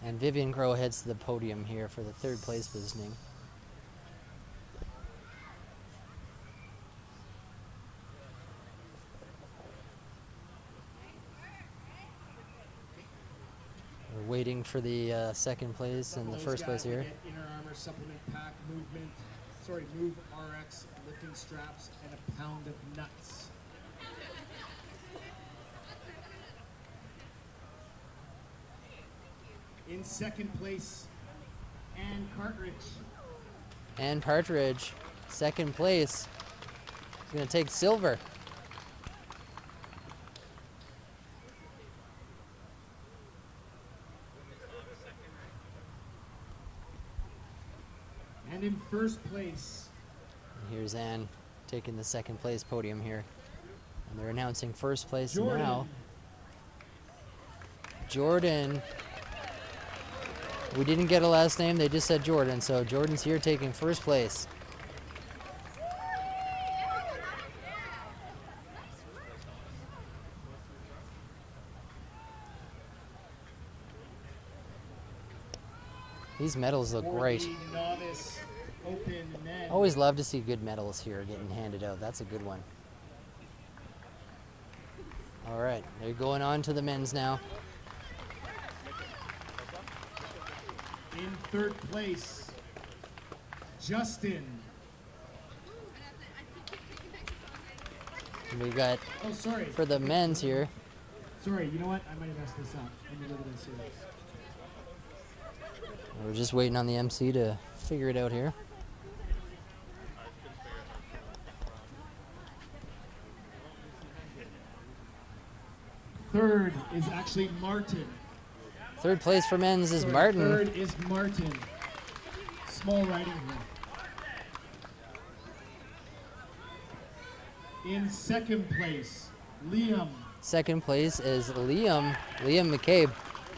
And Vivian Crow heads to the podium here for the third place positioning. We're waiting for the second place and the first place here. Inner Armor supplement pack movement. Sorry, Move RX lifting straps and a pound of nuts. In second place, Ann Cartridge. And Partridge, second place. He's gonna take silver. And in first place, And here's Ann taking the second place podium here. And they're announcing first place Jordan. now. Jordan. We didn't get a last name, they just said Jordan, so Jordan's here taking first place. These medals look for great. the novice open men. Always love to see good medals here getting handed out. That's a good one. All right, they're going on to the men's now. In third place, Justin. We got Oh, sorry. for the men's here. Sorry, you know what? I might have messed this up. Let me look at this here. We're just waiting on the MC to figure it out here. Third is actually Martin. Third place for men's is Sorry, Martin. Third is Martin. Small riding here. In second place, Liam. Second place is Liam McCabe.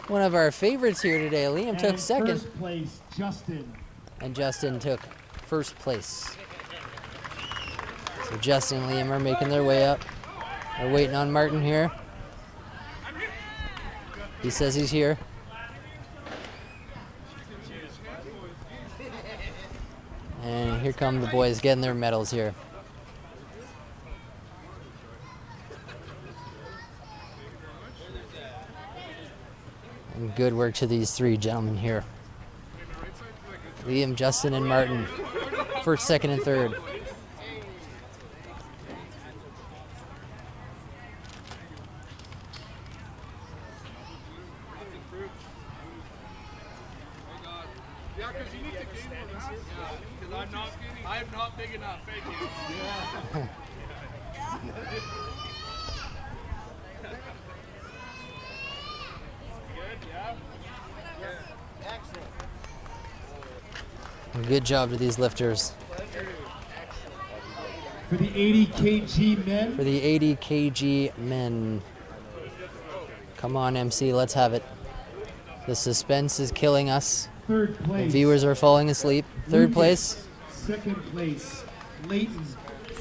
One of our favorites here today. Liam And took in second. First place, Justin. And Justin took first place. So Justin and Liam are making their way up. They're waiting on Martin here. He says he's here. And here come the boys getting their medals here. And good work to these three gentlemen here. Liam, Justin, and Martin. First, second, and third. Yeah, because you need to gain more mass. Because I'm not big enough. Thank you. Good, yeah? Excellent. Good job to these lifters. For the 80 kg men. For the 80 kg men. Come on, MC, let's have it. The suspense is killing us. Third The place. viewers are falling asleep. Third Lucas. place. Second place, Leighton.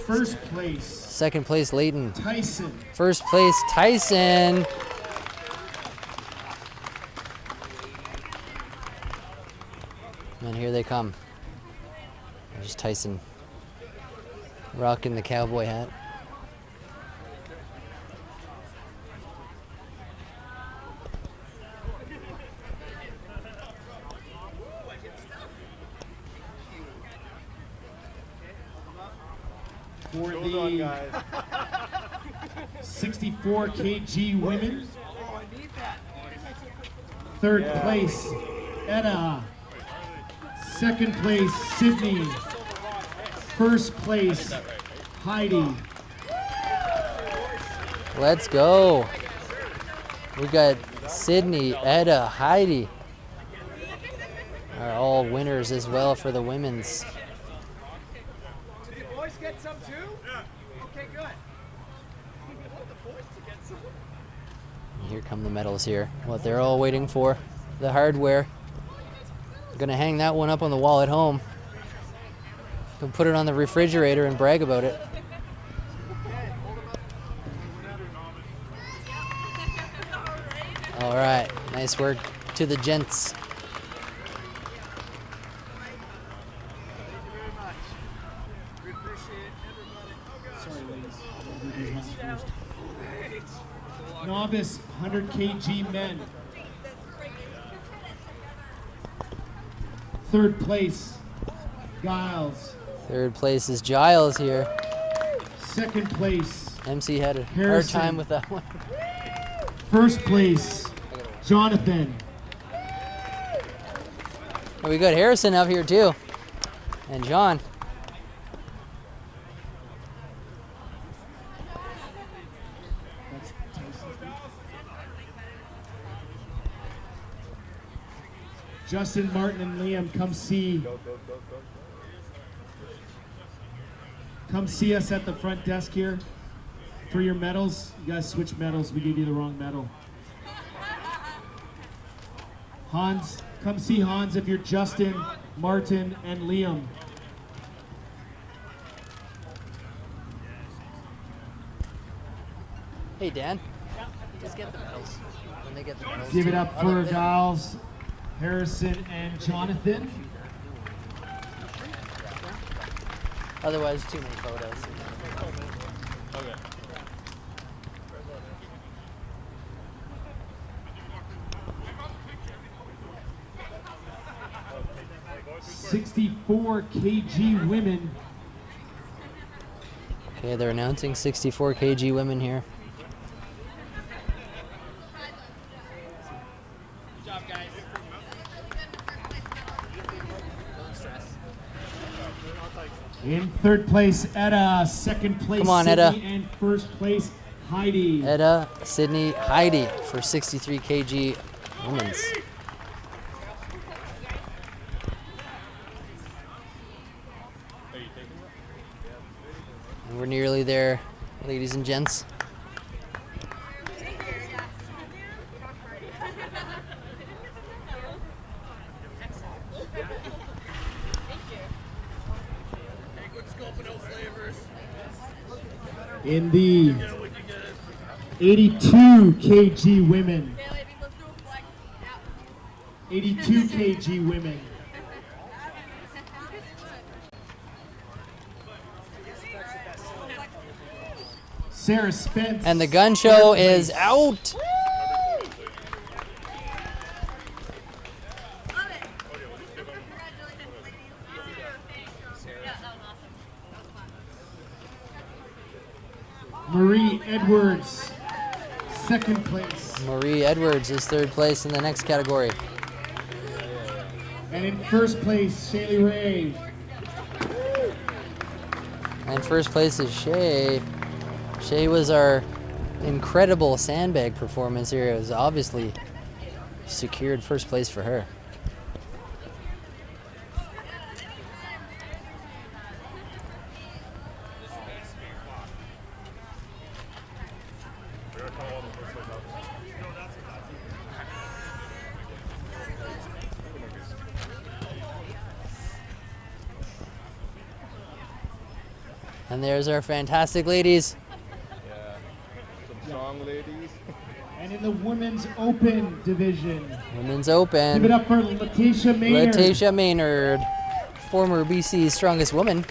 First place, Second place, Leighton. Tyson. First place, Tyson. And here they come. There's Tyson. Rocking the cowboy hat. For the 64 kg women. Third place, Edda. Second place, Sydney. First place, Heidi. Let's go. We got Sydney, Edda, Heidi are all winners as well for the women's. Did the boys get some too? Yeah. Okay, good. We want the boys to get some. And here come the medals here. What they're all waiting for, the hardware. Gonna hang that one up on the wall at home. Can put it on the refrigerator and brag about it. All right, nice work to the gents. Novice 100 kg men. Third place, Giles. Third place is Giles here. Second place, MC had a hard Harrison. time with that one. First place, Jonathan. Oh, we got Harrison up here too. And John. Justin, Martin, and Liam, come see us at the front desk here for your medals. You guys switch medals. We gave you the wrong medal. Hans, come see Hans if you're Justin, Martin, and Liam. Hey, Dan. Just get the medals. When they get the medals. Give it too. up for Giles, Harrison, and Jonathan. Otherwise, too many photos. Okay. 64 kg women. Okay, they're announcing 64 kg women here. Good job, guys. In third place, Etta. Second place, Come on, Sydney. Etta. And first place, Heidi. Etta, Sydney, Heidi for 63 kg women's. And we're nearly there, ladies and gents. In the 82 kg women. 82 kg women. Sarah Spence. And the gun show is out. Marie Edwards, second place. Marie Edwards is third place in the next category. And in first place, Shaylee Ray. And first place is Shay. Shay was our incredible sandbag performance here. It was obviously secured first place for her. And there's our fantastic ladies. Yeah, some strong ladies. And in the women's open division. Women's Open. Give it up for Letitia Maynard. Letitia Maynard, former BC's strongest woman.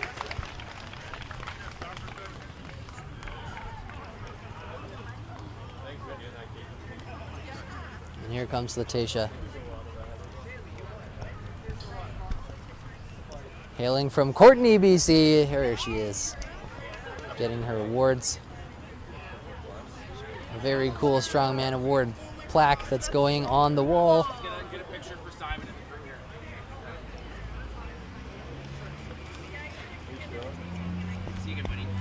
And here comes Letitia. Hailing from Courtney, BC. Here she is, getting her awards. A very cool Strongman Award plaque that's going on the wall.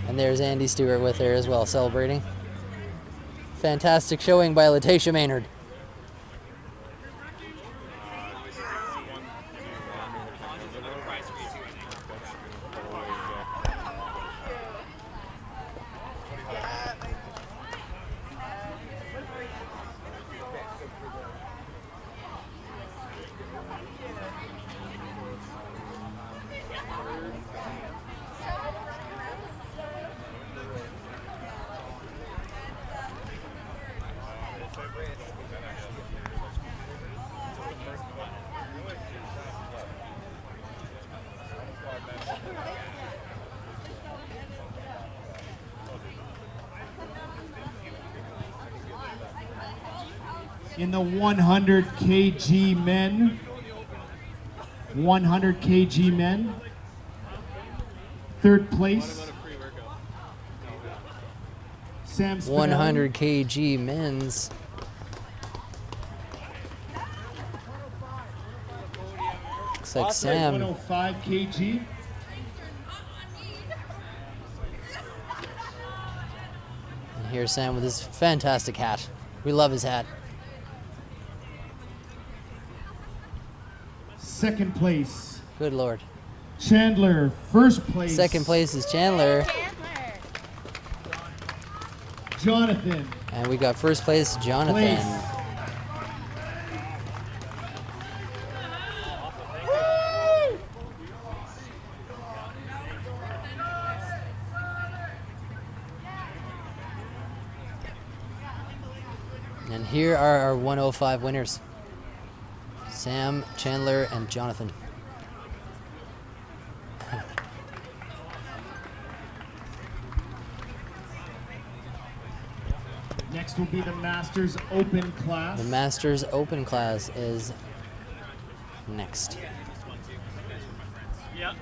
And there's Andy Stewart with her as well, celebrating. Fantastic showing by Letitia Maynard. In the 100 kg men, 100 kg men, third place, Sam Spinelli. 100 kg men's. Looks like Sam. 105 kg. And here's Sam with his fantastic hat. We love his hat. Second place, Good Lord. Chandler. First place, Second place is Chandler. Jonathan. And we got first place, Jonathan. Place. And here are our 105 winners. Sam, Chandler, and Jonathan. Next will be the Masters Open class. The Masters Open class is next. Yeah.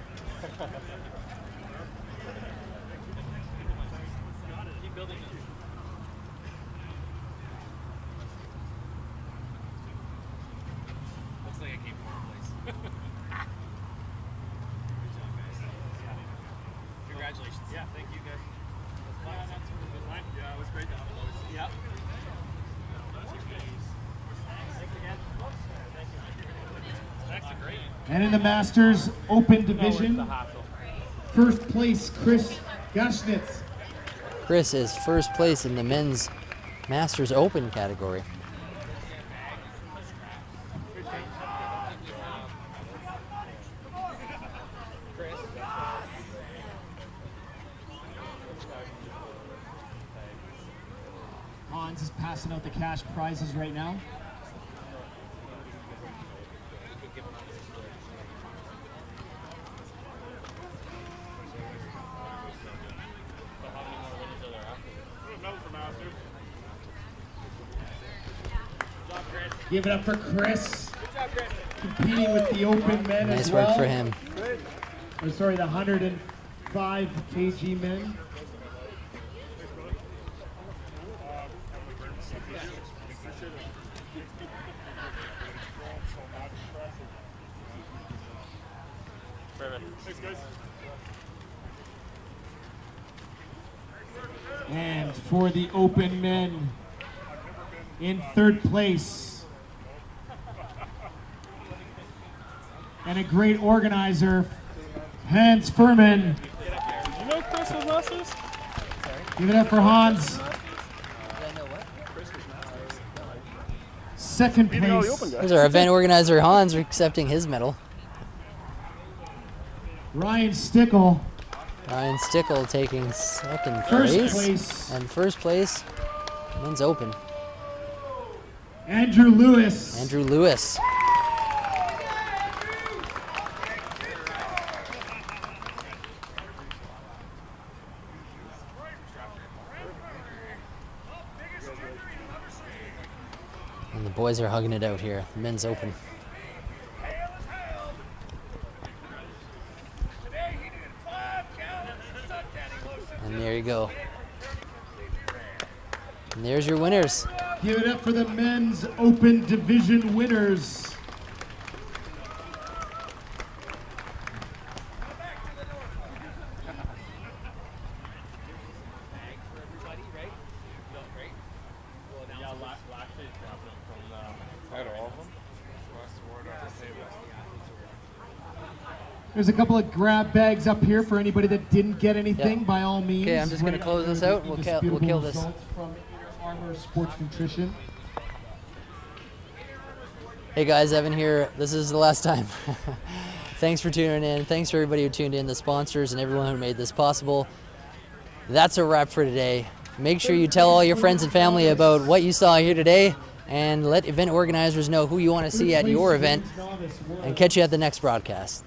Looks like I came fourth place. Congratulations. Yeah, thank you guys. Yeah, it was great to have a voice. Yeah. Thanks again. Thanks, great. And in the Masters Open division, first place, Chris Gashnitz. Chris is first place in the men's Masters Open category. Hans is passing out the cash prizes right now. Give it up for Chris. Competing with the Open men Nice as well. work for him. Or sorry, the 105 kg men. And for the Open men, in third place, and a great organizer, Hans Furman. Did you know Chris was Masters? Give it up for Hans. Second place, There's our event organizer, Hans, accepting his medal. Ryan Stickle. Ryan Stickle taking second First place. place. And first place, men's open. Andrew Lewis. Andrew Lewis. And the boys are hugging it out here, men's open. And there you go. And there's your winners. Give it up for the men's Open division winners. There's a couple of grab bags up here for anybody that didn't get anything, Yep. by all means. Okay, I'm just gonna close this out. We'll kill this. Results from Inner Armor Sports Nutrition. Hey guys, Evan here. This is the last time. Thanks for tuning in. Thanks for everybody who tuned in, the sponsors and everyone who made this possible. That's a wrap for today. Make sure you tell all your friends and family about what you saw here today and let event organizers know who you want to see at your event, and catch you at the next broadcast.